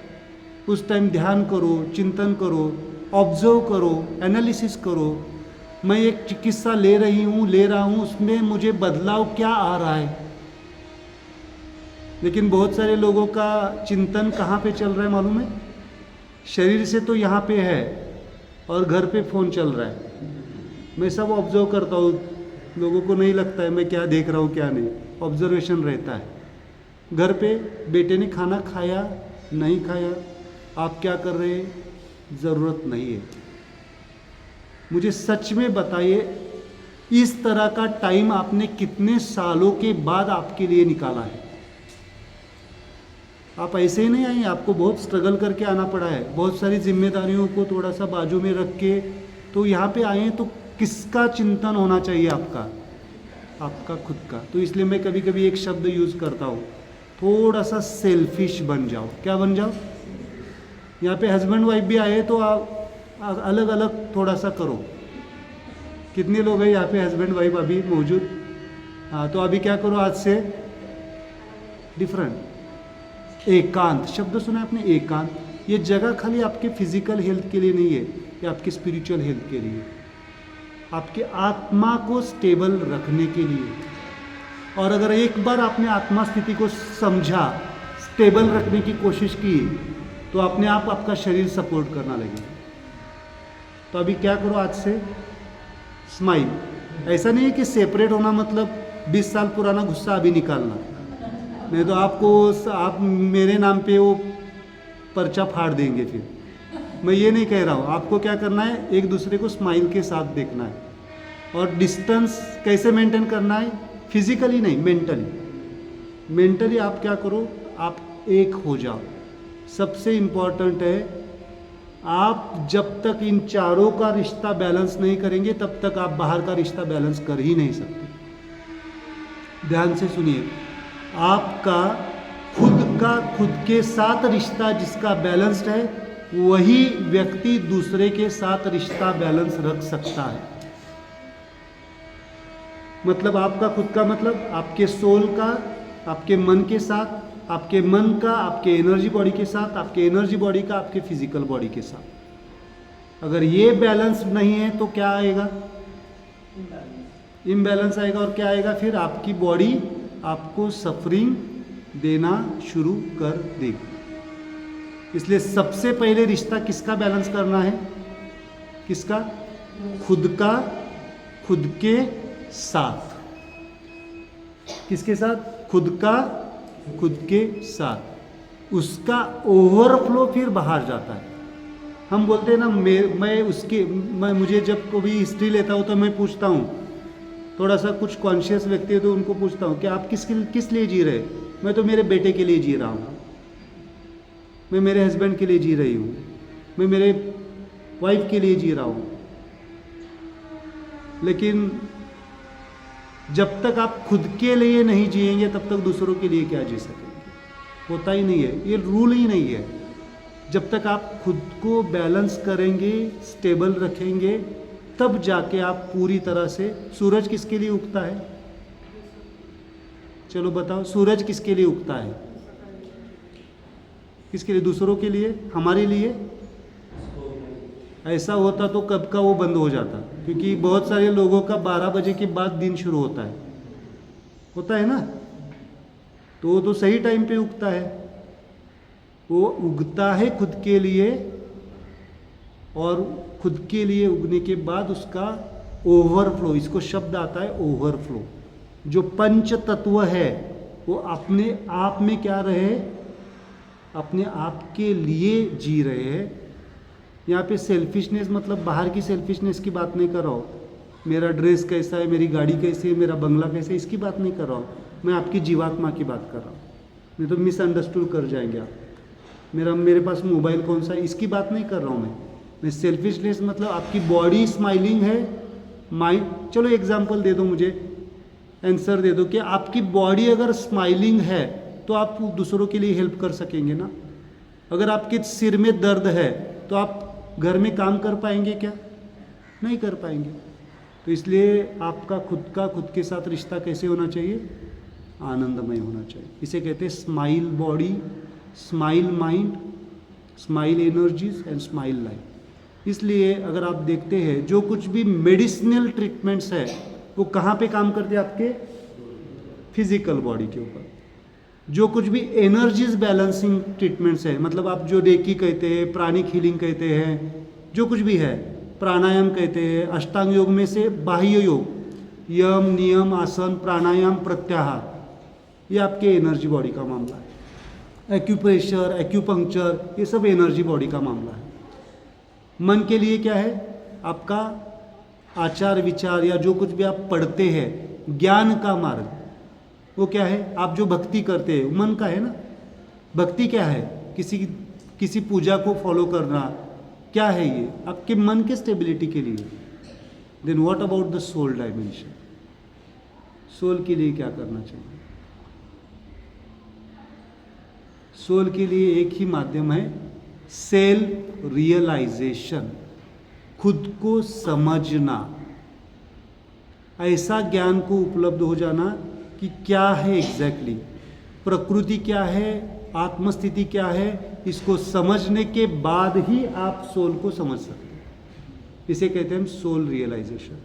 उस टाइम ध्यान करो, चिंतन करो, ऑब्जर्व करो, एनालिसिस करो। मैं एक चिकित्सा ले रहा हूँ, उसमें मुझे बदलाव क्या आ रहा है। लेकिन बहुत सारे लोगों का चिंतन कहाँ पे चल रहा है मालूम है? शरीर से तो यहाँ पे है और घर पे फ़ोन चल रहा है। मैं सब ऑब्जर्व करता हूँ, लोगों को नहीं लगता है मैं क्या देख रहा हूँ क्या नहीं, ऑब्जर्वेशन रहता है। घर पे बेटे ने खाना खाया नहीं खाया, आप क्या कर रहे हैं, ज़रूरत नहीं है। मुझे सच में बताइए, इस तरह का टाइम आपने कितने सालों के बाद आपके लिए निकाला है? आप ऐसे ही नहीं आए, आपको बहुत स्ट्रगल करके आना पड़ा है, बहुत सारी जिम्मेदारियों को थोड़ा सा बाजू में रख के तो यहाँ पे आए। तो किसका चिंतन होना चाहिए आपका? आपका खुद का। तो इसलिए मैं कभी कभी एक शब्द यूज़ करता हूँ, थोड़ा सा सेल्फिश बन जाओ। क्या बन जाओ? यहाँ पे हस्बैंड वाइफ भी आए तो आप अलग अलग थोड़ा सा करो। कितने लोग हैं यहाँ पे हस्बैंड वाइफ अभी मौजूद? हाँ, तो अभी क्या करो, आज से डिफरेंट। एकांत शब्द सुना है आपने? एकांत। ये जगह खाली आपके फिजिकल हेल्थ के लिए नहीं है, ये आपके स्पिरिचुअल हेल्थ के लिए, आपके आत्मा को स्टेबल रखने के लिए। और अगर एक बार आपने आत्मा स्थिति को समझा, स्टेबल रखने की कोशिश की, तो अपने आप आपका शरीर सपोर्ट करना लगेगा। तो अभी क्या करो, आज से स्माइल। ऐसा नहीं है कि सेपरेट होना मतलब 20 साल पुराना गुस्सा अभी निकालना, नहीं तो आप मेरे नाम पे वो पर्चा फाड़ देंगे। फिर मैं ये नहीं कह रहा हूँ। आपको क्या करना है, एक दूसरे को स्माइल के साथ देखना है। और डिस्टेंस कैसे मेंटेन करना है? फिजिकली नहीं, मेंटली। मेंटली आप क्या करो, आप एक हो जाओ। सबसे इम्पॉर्टेंट है, आप जब तक इन चारों का रिश्ता बैलेंस नहीं करेंगे तब तक आप बाहर का रिश्ता बैलेंस कर ही नहीं सकते। ध्यान से सुनिए, आपका खुद के साथ रिश्ता जिसका बैलेंस्ड है, वही व्यक्ति दूसरे के साथ रिश्ता बैलेंस रख सकता है। मतलब आपका खुद का मतलब आपके सोल का, आपके मन के साथ, आपके मन का आपके एनर्जी बॉडी के साथ, आपके एनर्जी बॉडी का आपके फिजिकल बॉडी के साथ। अगर ये बैलेंस नहीं है तो क्या आएगा? इम्बैलेंस आएगा। और क्या आएगा फिर? आपकी बॉडी आपको सफरिंग देना शुरू कर देगी। इसलिए सबसे पहले रिश्ता किसका बैलेंस करना है? किसका? खुद का, खुद के साथ। किसके साथ? खुद का, खुद के साथ। उसका ओवरफ्लो फिर बाहर जाता है। हम बोलते हैं ना, मैं मुझे जब कभी हिस्ट्री लेता हूँ तो मैं पूछता हूँ, थोड़ा सा कुछ कॉन्शियस व्यक्ति है तो उनको पूछता हूँ कि आप किस लिए जी रहे? मैं तो मेरे बेटे के लिए जी रहा हूँ, मैं मेरे हस्बैंड के लिए जी रही हूँ, मैं मेरे वाइफ के लिए जी रहा हूँ। लेकिन जब तक आप खुद के लिए नहीं जिएंगे तब तक दूसरों के लिए क्या जी सकेंगे? होता ही नहीं है, ये रूल ही नहीं है। जब तक आप खुद को बैलेंस करेंगे, स्टेबल रखेंगे, तब जाके आप पूरी तरह से। सूरज किसके लिए उगता है? चलो बताओ, सूरज किसके लिए उगता है? किसके लिए? दूसरों के लिए, हमारे लिए? ऐसा होता तो कब का वो बंद हो जाता, क्योंकि बहुत सारे लोगों का 12 बजे के बाद दिन शुरू होता है ना। तो वो तो सही टाइम पे उगता है, वो उगता है खुद के लिए, और खुद के लिए उगने के बाद उसका ओवरफ्लो, इसको शब्द आता है ओवरफ्लो। जो पंच तत्व है वो अपने आप में क्या रहे? अपने आप के लिए जी रहे हैं। यहाँ पे सेल्फिशनेस मतलब बाहर की सेल्फिशनेस की बात नहीं कर रहा हूँ, मेरा ड्रेस कैसा है, मेरी गाड़ी कैसी है, मेरा बंगला कैसा है, इसकी बात नहीं कर रहा हूँ। मैं आपकी जीवात्मा की बात कर रहा हूँ। नहीं तो मिसअंडरस्टूड कर जाएंगे आप। मेरे पास मोबाइल कौन सा है, इसकी बात नहीं कर रहा हूँ मैं सेल्फिशनेस मतलब आपकी बॉडी स्माइलिंग है, माइंड। चलो एग्जांपल दे दो मुझे, आंसर दे दो कि आपकी बॉडी अगर स्माइलिंग है तो आप दूसरों के लिए हेल्प कर सकेंगे ना। अगर आपके सिर में दर्द है तो आप घर में काम कर पाएंगे क्या? नहीं कर पाएंगे। तो इसलिए आपका खुद के साथ रिश्ता कैसे होना चाहिए? आनंदमय होना चाहिए। इसे कहते हैं smile body, smile mind, smile energies and smile life. इसलिए अगर आप देखते हैं जो कुछ भी मेडिसिनल ट्रीटमेंट्स है वो कहाँ पे काम करते हैं? आपके फिजिकल बॉडी के ऊपर। जो कुछ भी एनर्जीज बैलेंसिंग ट्रीटमेंट्स है, मतलब आप जो रेकी कहते हैं, प्राणिक हीलिंग कहते हैं, जो कुछ भी है, प्राणायाम कहते हैं, अष्टांग योग में से बाह्य योग, यम, नियम, आसन, प्राणायाम, प्रत्याहार, ये आपके एनर्जी बॉडी का मामला है। एक्यूप्रेशर, एक्यूपंक्चर, ये सब एनर्जी बॉडी का मामला है। मन के लिए क्या है? आपका आचार विचार या जो कुछ भी आप पढ़ते हैं, ज्ञान का मार्ग, वो क्या है? आप जो भक्ति करते हैं मन का है ना। भक्ति क्या है? किसी पूजा को फॉलो करना, क्या है ये? आपके मन के स्टेबिलिटी के लिए। Then what about the soul dimension? Soul के लिए क्या करना चाहिए? सोल के लिए एक ही माध्यम है, सेल्फ रियलाइजेशन, खुद को समझना, ऐसा ज्ञान को उपलब्ध हो जाना कि क्या है एग्जैक्टली, प्रकृति क्या है, आत्मस्थिति क्या है, इसको समझने के बाद ही आप सोल को समझ सकते हैं। इसे कहते हैं सोल रियलाइजेशन।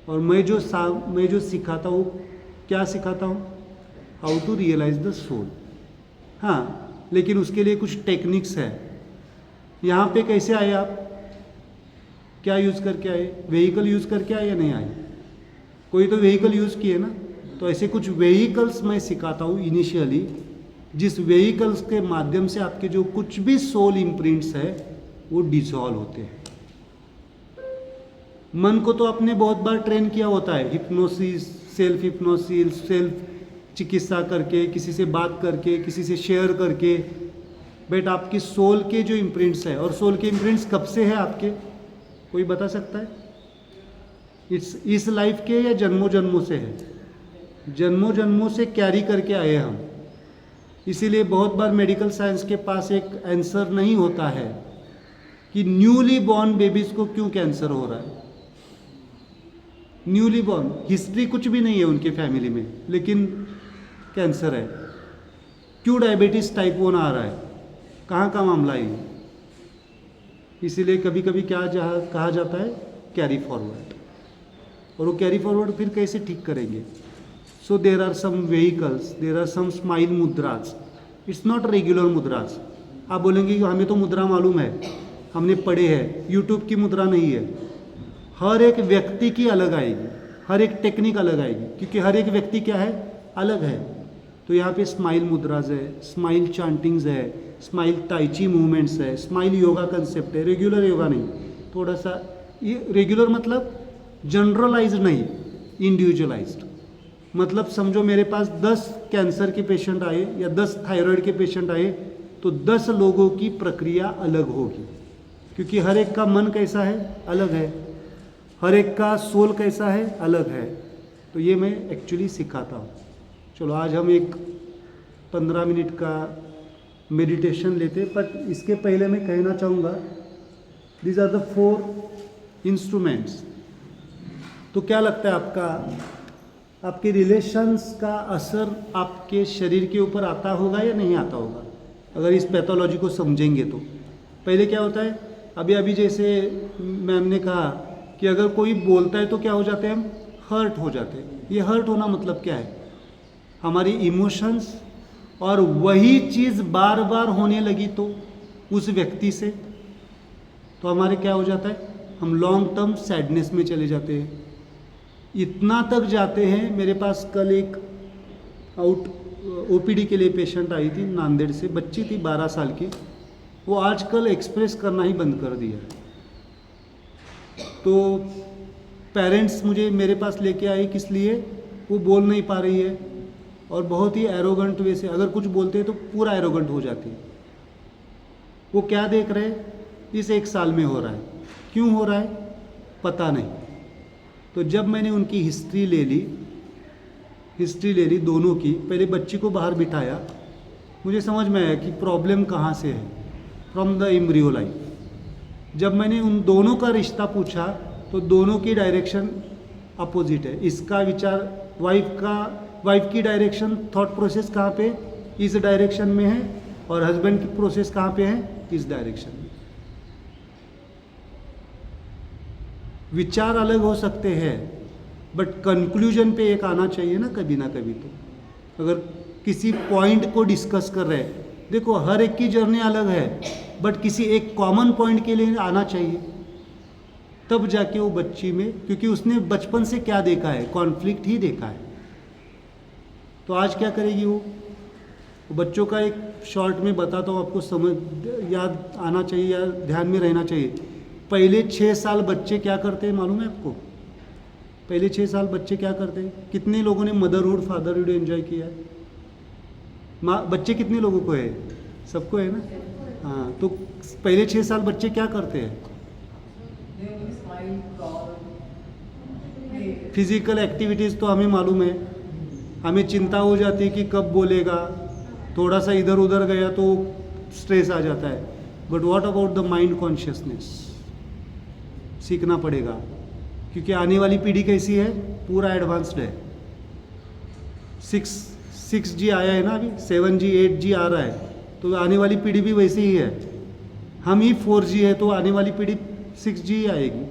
और मैं जो सिखाता हूँ, क्या सिखाता हूँ? How to realise the soul. हाँ, लेकिन उसके लिए कुछ टेक्निक्स है। यहाँ पे कैसे आए आप? क्या यूज़ करके आए? व्हीकल यूज़ करके आए या नहीं आए? कोई तो व्हीकल यूज़ किए ना। तो ऐसे कुछ व्हीकल्स मैं सिखाता हूँ इनिशियली, जिस व्हीकल्स के माध्यम से आपके जो कुछ भी सोल इम्प्रिंट्स है वो डिसॉल्व होते हैं। मन को तो आपने बहुत बार ट्रेन किया होता है, हिप्नोसिस, सेल्फ हिप्नोसिस, सेल्फ चिकित्सा करके, किसी से बात करके, किसी से शेयर करके। बट आपकी सोल के जो इम्प्रिंट्स है, और सोल के इम्प्रिंट्स कब से है आपके? कोई बता सकता है? इस लाइफ के या जन्मों जन्मों से है? जन्मों जन्मों से कैरी करके आए हम। इसीलिए बहुत बार मेडिकल साइंस के पास एक आंसर नहीं होता है कि न्यूली बॉर्न बेबीज को क्यों कैंसर हो रहा है। न्यूली बॉर्न, हिस्ट्री कुछ भी नहीं है उनके फैमिली में, लेकिन कैंसर है। क्यों डायबिटीज टाइप 1 आ रहा है? कहाँ का मामला है? इसीलिए कभी कभी क्या कहा जाता है, कैरी फॉरवर्ड। और वो कैरी फॉरवर्ड फिर कैसे ठीक करेंगे? So there are some vehicles, there are some smile mudras. It's not regular mudras. आप बोलेंगे कि हमें तो मुद्रा मालूम है, हमने पढ़े हैं, यूट्यूब की मुद्रा नहीं है। हर एक व्यक्ति की अलग आएगी, हर एक टेक्निक अलग आएगी, क्योंकि हर एक व्यक्ति क्या है, अलग है। तो यहाँ पे स्माइल मुद्राज है, स्माइल चांटिंग्स है, स्माइल ताइची मूवमेंट्स है, स्माइल योगा कंसेप्ट है। रेगुलर योगा नहीं, थोड़ा सा ये रेगुलर मतलब जनरलाइज नहीं, इंडिविजुअलाइज्ड। मतलब समझो मेरे पास 10 कैंसर के पेशेंट आए या 10 थायराइड के पेशेंट आए, तो 10 लोगों की प्रक्रिया अलग होगी, क्योंकि हर एक का मन कैसा है, अलग है, हर एक का सोल कैसा है, अलग है। तो ये मैं एक्चुअली सिखाता हूँ। चलो आज हम एक 15 मिनट का मेडिटेशन लेते, बट इसके पहले मैं कहना चाहूँगा, दीज आर द 4 इंस्ट्रूमेंट्स। तो क्या लगता है आपके रिलेशंस का असर आपके शरीर के ऊपर आता होगा या नहीं आता होगा? अगर इस पैथोलॉजी को समझेंगे तो पहले क्या होता है, अभी जैसे मैम ने कहा कि अगर कोई बोलता है तो क्या हो जाते हैं हम, हर्ट हो जाते हैं। ये हर्ट होना मतलब क्या है, हमारी इमोशंस, और वही चीज़ बार बार होने लगी तो उस व्यक्ति से, तो हमारे क्या हो जाता है, हम लॉन्ग टर्म सैडनेस में चले जाते हैं। इतना तक जाते हैं, मेरे पास कल एक ओपीडी के लिए पेशेंट आई थी नांदेड़ से, बच्ची थी 12 साल की, वो आजकल एक्सप्रेस करना ही बंद कर दिया। तो पेरेंट्स मेरे पास लेके आए, किस लिए, वो बोल नहीं पा रही है और बहुत ही एरोगेंट वे से, अगर कुछ बोलते हैं तो पूरा एरोगेंट हो जाती है। वो क्या देख रहे हैं, इस 1 साल में हो रहा है, क्यों हो रहा है पता नहीं। तो जब मैंने उनकी हिस्ट्री ले ली हिस्ट्री ले ली दोनों की, पहले बच्ची को बाहर बिठाया, मुझे समझ में आया कि प्रॉब्लम कहाँ से है, फ्रॉम द एम्ब्रियो लाइफ। जब मैंने उन दोनों का रिश्ता पूछा तो दोनों की डायरेक्शन अपोजिट है। इसका विचार वाइफ की डायरेक्शन, थॉट प्रोसेस कहाँ पे, इस डायरेक्शन में है, और हस्बैंड की प्रोसेस कहाँ पे है, इस डायरेक्शन में। विचार अलग हो सकते हैं बट कंक्लूजन पे एक आना चाहिए ना कभी तो। अगर किसी पॉइंट को डिस्कस कर रहे हैं, देखो हर एक की जर्नी अलग है बट किसी एक कॉमन पॉइंट के लिए आना चाहिए, तब जाके वो बच्ची में, क्योंकि उसने बचपन से क्या देखा है, कॉन्फ्लिक्ट ही देखा है। तो आज क्या करेगी वो बच्चों का एक शॉर्ट में बताता हूँ आपको, समझ याद आना चाहिए या ध्यान में रहना चाहिए। पहले 6 साल बच्चे क्या करते हैं मालूम है आपको? पहले 6 साल बच्चे क्या करते हैं? कितने लोगों ने मदरहुड फादरहुड एंजॉय किया है? बच्चे कितने लोगों को है? सबको है ना? हाँ, तो पहले 6 साल बच्चे क्या करते हैं? फिजिकल एक्टिविटीज़ तो हमें मालूम है, हमें चिंता हो जाती है कि कब बोलेगा, थोड़ा सा इधर उधर गया तो स्ट्रेस आ जाता है। But what about the mind consciousness? सीखना पड़ेगा, क्योंकि आने वाली पीढ़ी कैसी है, पूरा एडवांस्ड है। 6G आया है ना, अभी 7G 8G आ रहा है, तो आने वाली पीढ़ी भी वैसे ही है। हम ही 4G है तो आने वाली पीढ़ी 6G ही आएगी।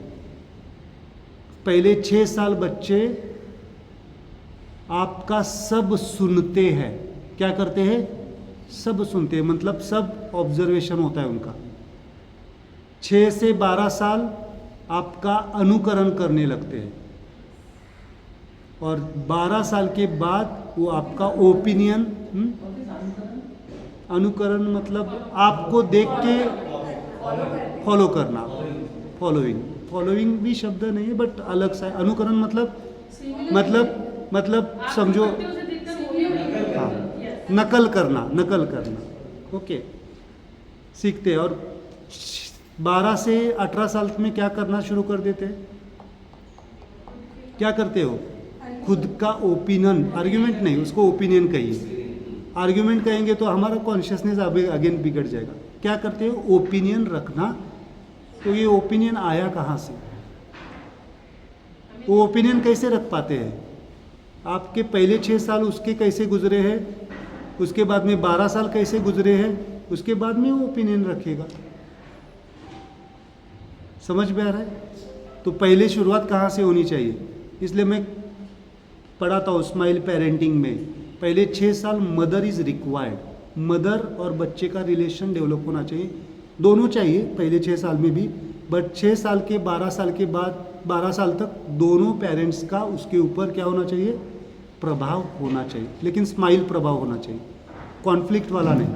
पहले 6 साल बच्चे आपका सब सुनते हैं। क्या करते हैं? सब सुनते हैं, मतलब सब ऑब्जर्वेशन होता है उनका। 6 से 12 साल आपका अनुकरण करने लगते हैं, और 12 साल के बाद वो आपका ओपिनियन, अनुकरण मतलब आपको देख के फॉलो करना, फॉलोइंग भी शब्द नहीं है बट अलग सा है। अनुकरण मतलब समझो, हाँ, नकल करना, ओके, सीखते हैं। और 12 से 18 साल में क्या करना शुरू कर देते हैं? क्या करते हो? खुद का ओपिनियन, आर्ग्यूमेंट नहीं, उसको ओपिनियन कहिए। आर्ग्यूमेंट कहेंगे तो हमारा कॉन्शियसनेस अगेन बिगड़ जाएगा। क्या करते हो? ओपिनियन रखना। तो ये ओपिनियन आया कहाँ से? वो ओपिनियन कैसे रख पाते हैं? आपके पहले 6 साल उसके कैसे गुजरे हैं, उसके बाद में 12 साल कैसे गुजरे हैं, उसके बाद में वो ओपिनियन रखेगा। समझ में आ रहा है? तो पहले शुरुआत कहाँ से होनी चाहिए? इसलिए मैं पढ़ाता हूँ स्माइल पेरेंटिंग में, पहले 6 साल मदर इज़ रिक्वायर्ड। मदर और बच्चे का रिलेशन डेवलप होना चाहिए, दोनों चाहिए पहले 6 साल में भी, बट 6 साल के 12 साल के बाद 12 साल तक दोनों पेरेंट्स का उसके ऊपर क्या होना चाहिए? प्रभाव होना चाहिए, लेकिन स्माइल प्रभाव होना चाहिए, कॉन्फ्लिक्ट वाला नहीं।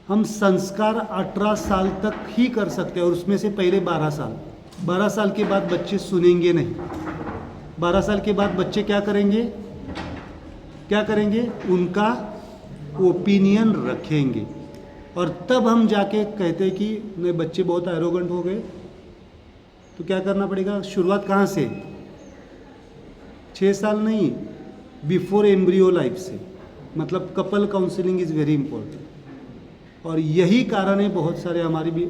हम संस्कार 18 साल तक ही कर सकते हैं, और उसमें से पहले 12 साल के बाद बच्चे सुनेंगे नहीं। 12 साल के बाद बच्चे क्या करेंगे? उनका ओपिनियन रखेंगे, और तब हम जाके कहते हैं कि नहीं, बच्चे बहुत एरोगेंट हो गए। तो क्या करना पड़ेगा? शुरुआत कहाँ से? 6 साल नहीं, बिफोर एम्ब्रियो लाइफ से, मतलब couple counselling is very important. और यही कारण है बहुत सारे हमारी भी,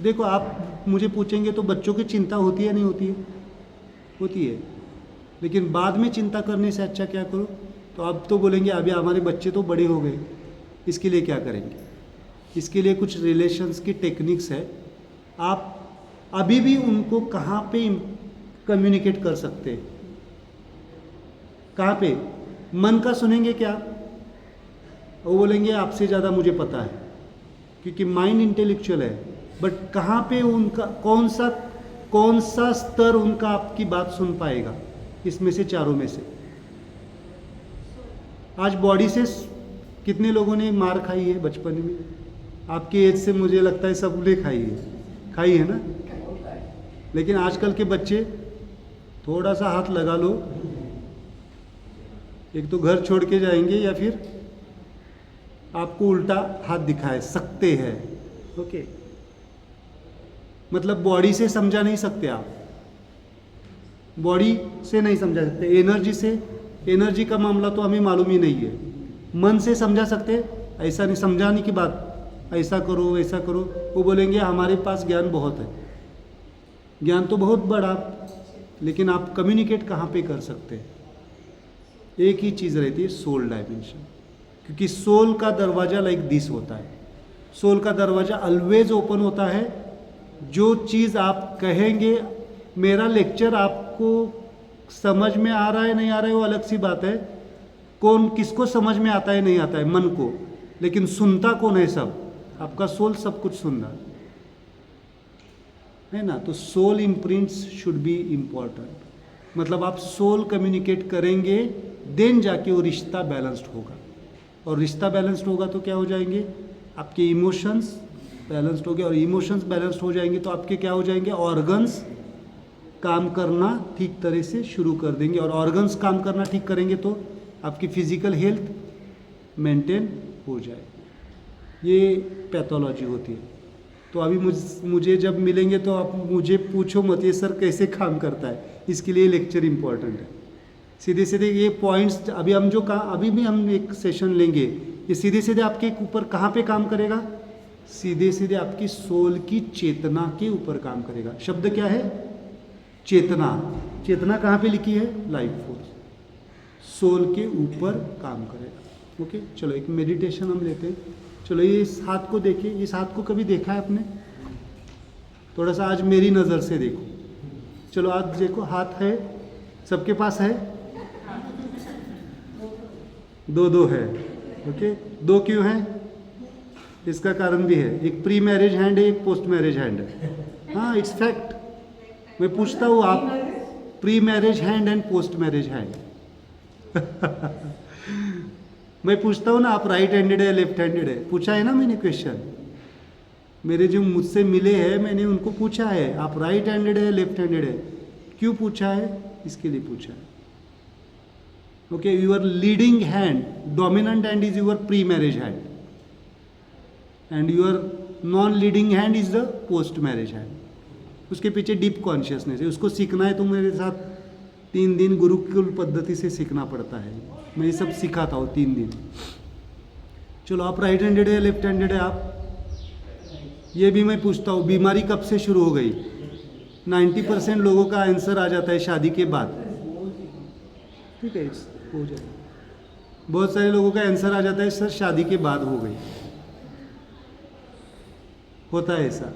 देखो आप मुझे पूछेंगे तो बच्चों की चिंता होती है नहीं होती है? होती है, लेकिन बाद में चिंता करने से अच्छा क्या करो? तो अब तो बोलेंगे अभी हमारे बच्चे तो बड़े हो गए, इसके लिए क्या करेंगे? इसके लिए कुछ रिलेशंस की टेक्निक्स है। आप अभी भी उनको कहाँ पे कम्युनिकेट कर सकते हैं? कहाँ पे? मन का सुनेंगे क्या? वो बोलेंगे आपसे ज़्यादा मुझे पता है, क्योंकि माइंड इंटेलेक्चुअल है। बट कहाँ पे उनका कौन सा स्तर उनका आपकी बात सुन पाएगा? इसमें से चारों में से। आज बॉडी से कितने लोगों ने मार खाई है बचपन में? आपकी एज से मुझे लगता है सबने खाई है ना। लेकिन आजकल के बच्चे थोड़ा सा हाथ लगा लो, एक तो घर छोड़ के जाएंगे या फिर आपको उल्टा हाथ दिखाए सकते हैं। ओके, मतलब बॉडी से समझा नहीं सकते आप। बॉडी से नहीं समझा सकते, एनर्जी से, एनर्जी का मामला तो हमें मालूम ही नहीं है। मन से समझा सकते, ऐसा नहीं समझाने की बात, ऐसा करो वैसा करो, वो बोलेंगे हमारे पास ज्ञान बहुत है, ज्ञान तो बहुत बड़ा, लेकिन आप कम्युनिकेट कहाँ पे कर सकते हैं? एक ही चीज़ रहती है, सोल डायमेंशन, क्योंकि सोल का दरवाज़ा लाइक दिस होता है, सोल का दरवाज़ा ऑलवेज ओपन होता है। जो चीज़ आप कहेंगे, मेरा लेक्चर आपको समझ में आ रहा है नहीं आ रहा है वो अलग सी बात है, कौन किसको समझ में आता है नहीं आता है, मन को, लेकिन सुनता कौन है? सब, आपका सोल सब कुछ सुन रहा है ना। तो soul imprints should be important, मतलब आप सोल कम्युनिकेट करेंगे, देन जाके वो रिश्ता बैलेंस्ड होगा, और रिश्ता बैलेंस्ड होगा तो क्या हो जाएंगे? आपके इमोशंस बैलेंस्ड हो गए, और इमोशंस बैलेंस्ड हो जाएंगे तो आपके क्या हो जाएंगे? ऑर्गन्स काम करना ठीक तरह से शुरू कर देंगे, और ऑर्गन्स काम करना ठीक करेंगे तो आपकी फिजिकल हेल्थ मेंटेन हो जाए। ये पैथोलॉजी होती है। तो अभी मुझे जब मिलेंगे तो आप मुझे पूछो मत ये सर कैसे काम करता है, इसके लिए लेक्चर इंपॉर्टेंट है। सीधे सीधे ये पॉइंट्स अभी हम जो कहा, अभी भी हम एक सेशन लेंगे, ये सीधे सीधे आपके ऊपर कहाँ पे काम करेगा? सीधे सीधे आपकी सोल की चेतना के ऊपर काम करेगा। शब्द क्या है? चेतना। चेतना कहाँ पे लिखी है? लाइफ फोर्स, सोल के ऊपर काम करेगा। ओके, चलो एक मेडिटेशन हम लेते हैं। चलो ये इस हाथ को देखिए, इस हाथ को कभी देखा है आपने? थोड़ा सा आज मेरी नज़र से देखो। चलो आज देखो, हाथ है, सबके पास है? दो दो है। ओके, दो क्यों है? इसका कारण भी है, एक प्री मैरिज हैंड है, एक पोस्ट मैरिज हैंड है। हाँ, इट्स फैक्ट। मैं पूछता हूँ, आप pre marriage hand and post marriage hand मैं पूछता हूँ ना, आप राइट हैंडेड है लेफ्ट हैंडेड है? पूछा है ना मैंने क्वेश्चन। मेरे जो मुझसे मिले हैं मैंने उनको पूछा है, आप राइट हैंडेड है लेफ्ट हैंडेड है? क्यों पूछा है? इसके लिए पूछा है। Okay, your leading hand, dominant hand is your pre marriage hand, and your non leading hand is the post marriage hand. उसके पीछे डीप कॉन्शियसनेस है, उसको सीखना है तो मेरे साथ 3 दिन गुरुकुल पद्धति से सीखना पड़ता है। मैं ये सब सिखाता हूँ 3 दिन। चलो आप राइट हैंडेड है लेफ्ट हैंडेड है? आप, ये भी मैं पूछता हूँ, बीमारी कब से शुरू हो गई? 90% लोगों का आंसर आ जाता है शादी के बाद। ठीक है, हो जाए। बहुत सारे लोगों का आंसर आ जाता है सर शादी के बाद हो गई। होता है ऐसा।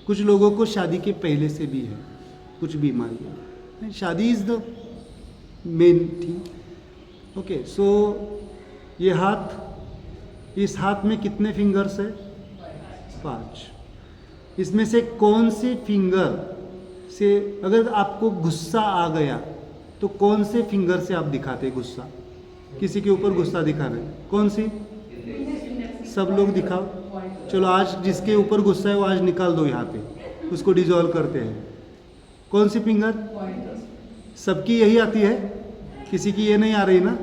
कुछ लोगों को शादी के पहले से भी है कुछ बीमारियाँ। Shaadi is the main thing. Okay, so ये हाथ, इस हाथ में कितने फिंगर्स है? 5। इसमें से कौन से फिंगर से अगर आपको गुस्सा आ गया तो कौन से फिंगर से आप दिखाते गुस्सा? किसी के ऊपर गुस्सा दिखाना है, कौन सी? सब लोग दिखाओ। चलो आज जिसके ऊपर गुस्सा है वो आज निकाल दो यहाँ पे, उसको डिजॉल्व करते हैं। कौन सी फिंगर? सबकी यही आती है, किसी की ये नहीं आ रही ना?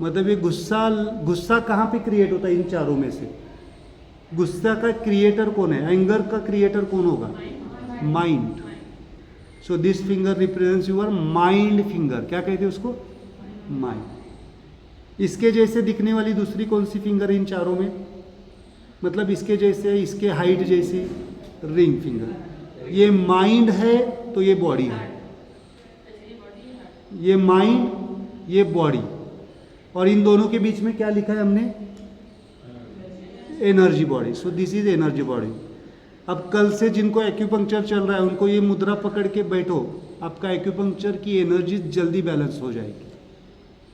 मतलब ये गुस्सा कहाँ पे क्रिएट होता है? इन चारों में से गुस्सा का क्रिएटर कौन है? एंगर का क्रिएटर कौन होगा? Mind. So this finger represents your mind finger. क्या कहते हैं उसको? माइंड। इसके जैसे दिखने वाली दूसरी कौन सी फिंगर है इन चारों में? मतलब इसके जैसे, इसके हाइट जैसी रिंग फिंगर। ये माइंड है तो ये बॉडी है, ये माइंड, ये बॉडी, और इन दोनों के बीच में क्या लिखा है हमने? Energy body. So this is energy body. अब कल से जिनको एक्यूपंक्चर चल रहा है उनको ये मुद्रा पकड़ के बैठो, आपका एक्यूपंक्चर की एनर्जी जल्दी बैलेंस हो जाएगी।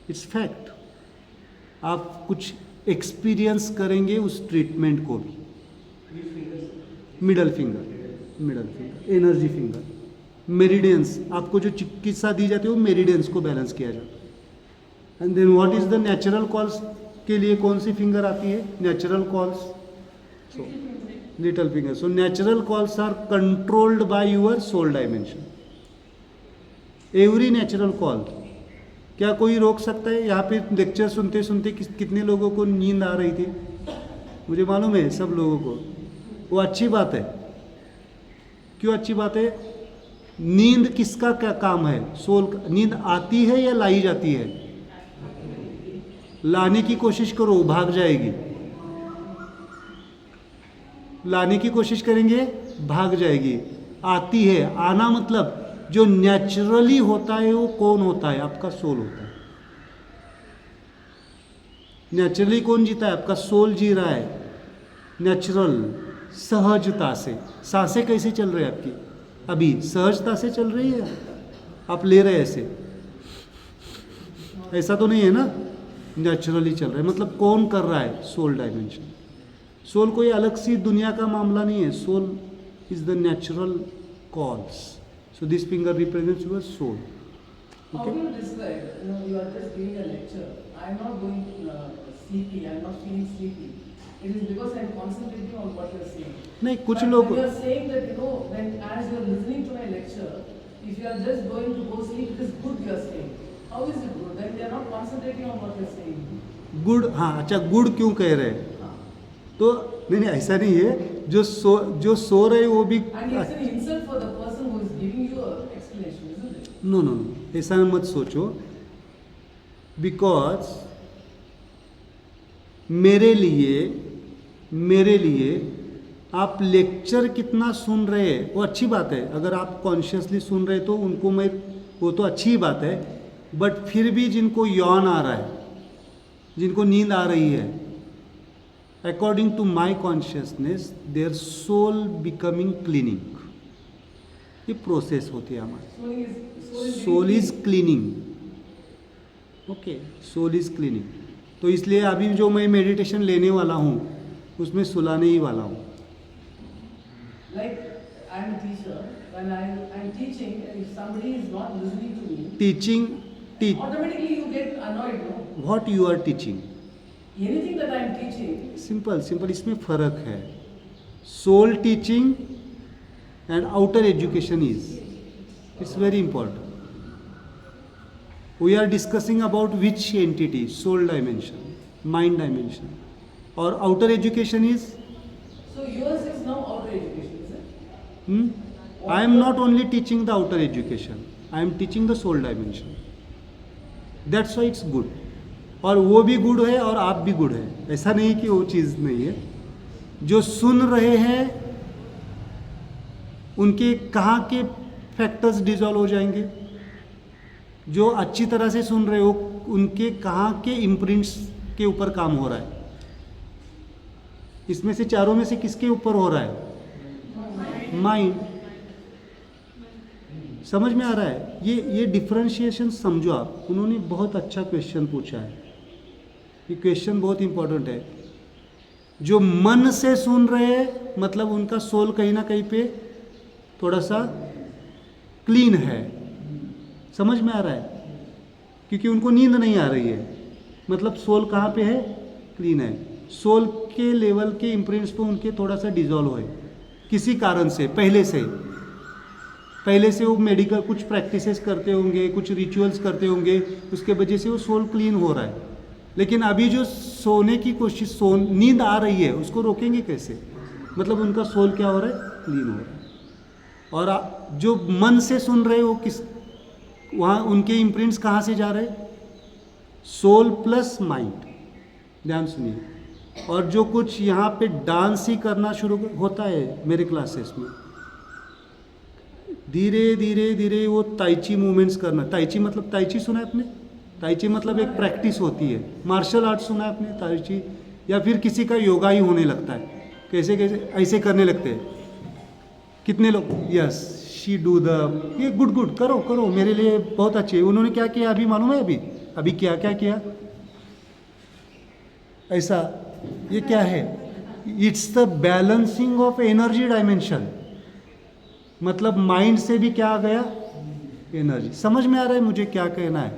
It's fact. आप कुछ एक्सपीरियंस करेंगे उस ट्रीटमेंट को भी। Middle finger, energy finger, meridians. आपको जो चिकित्सा दी जाती है वो मेरिडियंस को बैलेंस किया जाता है। And then what is the natural calls के लिए कौन सी फिंगर आती है? Natural calls, so little finger. So natural calls are controlled by your soul dimension. Every natural call. क्या कोई रोक सकता है? यहाँ पे लेक्चर सुनते सुनते कितने लोगों को नींद आ रही थी? मुझे मालूम है सब लोगों को। वो अच्छी बात है। क्यों अच्छी बात है? नींद किसका क्या काम है? सोल का। नींद आती है या लाई जाती है? लाने की कोशिश करो, भाग जाएगी। लाने की कोशिश करेंगे, भाग जाएगी। आती है, आना मतलब जो नेचुरली होता है वो कौन होता है? आपका सोल होता है। नेचुरली कौन जीता है? आपका सोल जी रहा है, नेचुरल, सहजता से। सांसें कैसे चल रही है आपकी? अभी सहजता से चल रही है, आप ले रहे हैं ऐसे, ऐसा तो नहीं है ना? नेचुरली चल रहा है। मतलब कौन कर रहा है? Soul dimension. सोल कोई अलग सी दुनिया का मामला नहीं है। Soul is the natural cause. So this finger represents your soul. How do you describe? You are just giving a lecture. I am not going sleepy. I am not feeling sleepy. It is because I am concentrating on what you are saying. नहीं, कुछ But लोग when you are saying that, when as you are listening to my lecture, if you are just going to go sleep, it is good you are saying. How is it good? Then we are not concentrating on what you are saying. Good, हाँ अच्छा, good क्यों कह रहे हैं? हाँ. तो नहीं, ऐसा नहीं है। जो सो रहे वो भी And it's an insult for the person who is giving you an explanation, isn't it? No no no, ऐसा मत सोचो। बिकॉज मेरे लिए आप लेक्चर कितना सुन रहे हैं वो अच्छी बात है। अगर आप कॉन्शियसली सुन रहे तो उनको मैं, वो तो अच्छी बात है। बट फिर भी जिनको यौन आ रहा है, जिनको नींद आ रही है, according to my consciousness, there soul becoming cleaning, ये प्रोसेस होती है हमारी। Soul is cleaning. Okay, soul is cleaning. तो इसलिए अभी जो मैं मेडिटेशन लेने वाला हूँ उसमें सुलाने ही वाला हूँ। Like I am a teacher. When I am teaching, if somebody is not listening to me, teaching, automatically you get annoyed, no? What you are teaching? Anything that I am teaching, simple, इसमें फ़र्क है। Soul teaching and outer education is, it's very important. We are discussing about which entity? Soul dimension, mind dimension. और outer education is, so yours is now outer education, is it? I am not only teaching the outer education, I am teaching the soul dimension. That's why it's good. और वो भी good है और आप भी good है। ऐसा नहीं कि वो चीज़ नहीं है। जो सुन रहे हैं उनके कहाँ के फैक्टर्स डिजॉल्व हो जाएंगे? जो अच्छी तरह से सुन रहे हो उनके कहाँ के इम्प्रिंट्स के ऊपर काम हो रहा है? इसमें से चारों में से किसके ऊपर हो रहा है? माइंड। समझ में आ रहा है? ये डिफरेंशिएशन समझो आप। उन्होंने बहुत अच्छा क्वेश्चन पूछा है। ये क्वेश्चन बहुत इंपॉर्टेंट है। जो मन से सुन रहे हैं मतलब उनका सोल कहीं ना कहीं पे थोड़ा सा क्लीन है। समझ में आ रहा है? क्योंकि उनको नींद नहीं आ रही है, मतलब सोल कहाँ पे है? क्लीन है। सोल के लेवल के इम्प्रिंट्स तो उनके थोड़ा सा डिजॉल्व है किसी कारण से, पहले से वो मेडिकल कुछ प्रैक्टिसेस करते होंगे, कुछ रिचुअल्स करते होंगे, उसके वजह से वो सोल क्लीन हो रहा है। लेकिन अभी जो सोने की कोशिश, नींद आ रही है, उसको रोकेंगे कैसे? मतलब उनका सोल क्या हो रहा है? क्लीन हो रहा है। और जो मन से सुन रहे हो वहाँ उनके इम्प्रिंट्स कहाँ से जा रहे हैं? Soul plus mind. ध्यान सुनिए। और जो कुछ यहाँ पे डांस ही करना शुरू होता है मेरे क्लासेस में, धीरे धीरे वो ताइची मूवमेंट्स करना। ताइची मतलब, ताइची सुना है आपने? ताइची मतलब एक प्रैक्टिस होती है। मार्शल आर्ट सुना है आपने? ताइची। या फिर किसी का योगा ही होने लगता है। कैसे ऐसे करने लगते हैं कितने लोग? यस, शी डू द, ये गुड करो मेरे लिए बहुत अच्छे। उन्होंने क्या किया अभी मालूम है? अभी क्या किया ऐसा? ये क्या है? It's the balancing of energy dimension. मतलब माइंड से भी क्या आ गया? एनर्जी। समझ में आ रहा है मुझे क्या कहना है?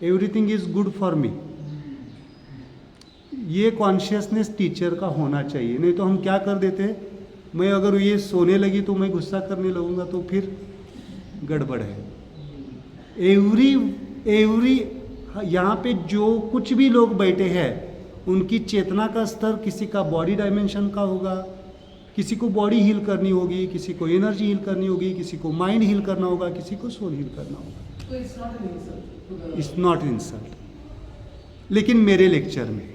Everything is good for me. ये कॉन्शियसनेस टीचर का होना चाहिए। नहीं तो हम क्या कर देते हैं, मैं अगर ये सोने लगी तो मैं गुस्सा करने लगूंगा तो फिर गड़बड़ है। एवरी यहाँ पे जो कुछ भी लोग बैठे हैं उनकी चेतना का स्तर किसी का बॉडी डायमेंशन का होगा, किसी को बॉडी हील करनी होगी, किसी को एनर्जी हील करनी होगी, किसी को माइंड हील करना होगा, किसी को सोल हील करना होगा. So it's not an insult to the. It's not insult, लेकिन मेरे लेक्चर में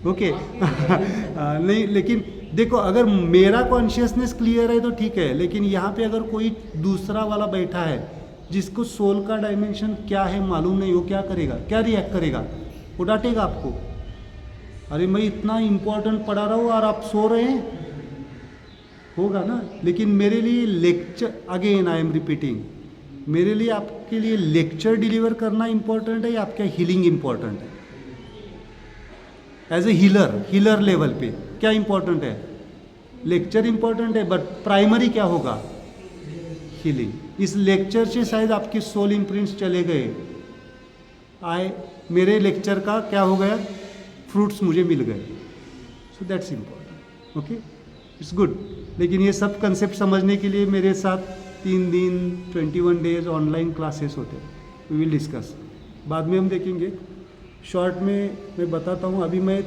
ओके नहीं, लेकिन देखो अगर मेरा कॉन्शियसनेस क्लियर है तो ठीक है, लेकिन यहाँ पे अगर कोई दूसरा वाला बैठा है जिसको सोल का डायमेंशन क्या है मालूम नहीं, वो क्या करेगा, क्या रिएक्ट करेगा? वो डांटेगा आपको, अरे मैं इतना इम्पोर्टेंट पढ़ा रहा हूँ और आप सो रहे हैं, होगा ना. लेकिन मेरे लिए lecture, again I am repeating, मेरे लिए आपके लिए लेक्चर डिलीवर करना इम्पोर्टेंट है या आपका हीलिंग इम्पोर्टेंट है? एज ए हीलर लेवल पे क्या इम्पोर्टेंट है? लेक्चर इम्पोर्टेंट है, बट प्राइमरी क्या होगा? हीलिंग. इस लेक्चर से शायद आपकी सोल इम्प्रिंट्स चले गए, मेरे लेक्चर का क्या हो गया, फ्रूट्स मुझे मिल गए. So that's important. Okay, it's good. लेकिन ये सब कंसेप्ट समझने के लिए मेरे साथ 3 दिन 21 डेज ऑनलाइन क्लासेस होते हैं. वी विल डिस्कस, बाद में हम देखेंगे. शॉर्ट में मैं बताता हूँ, अभी मैं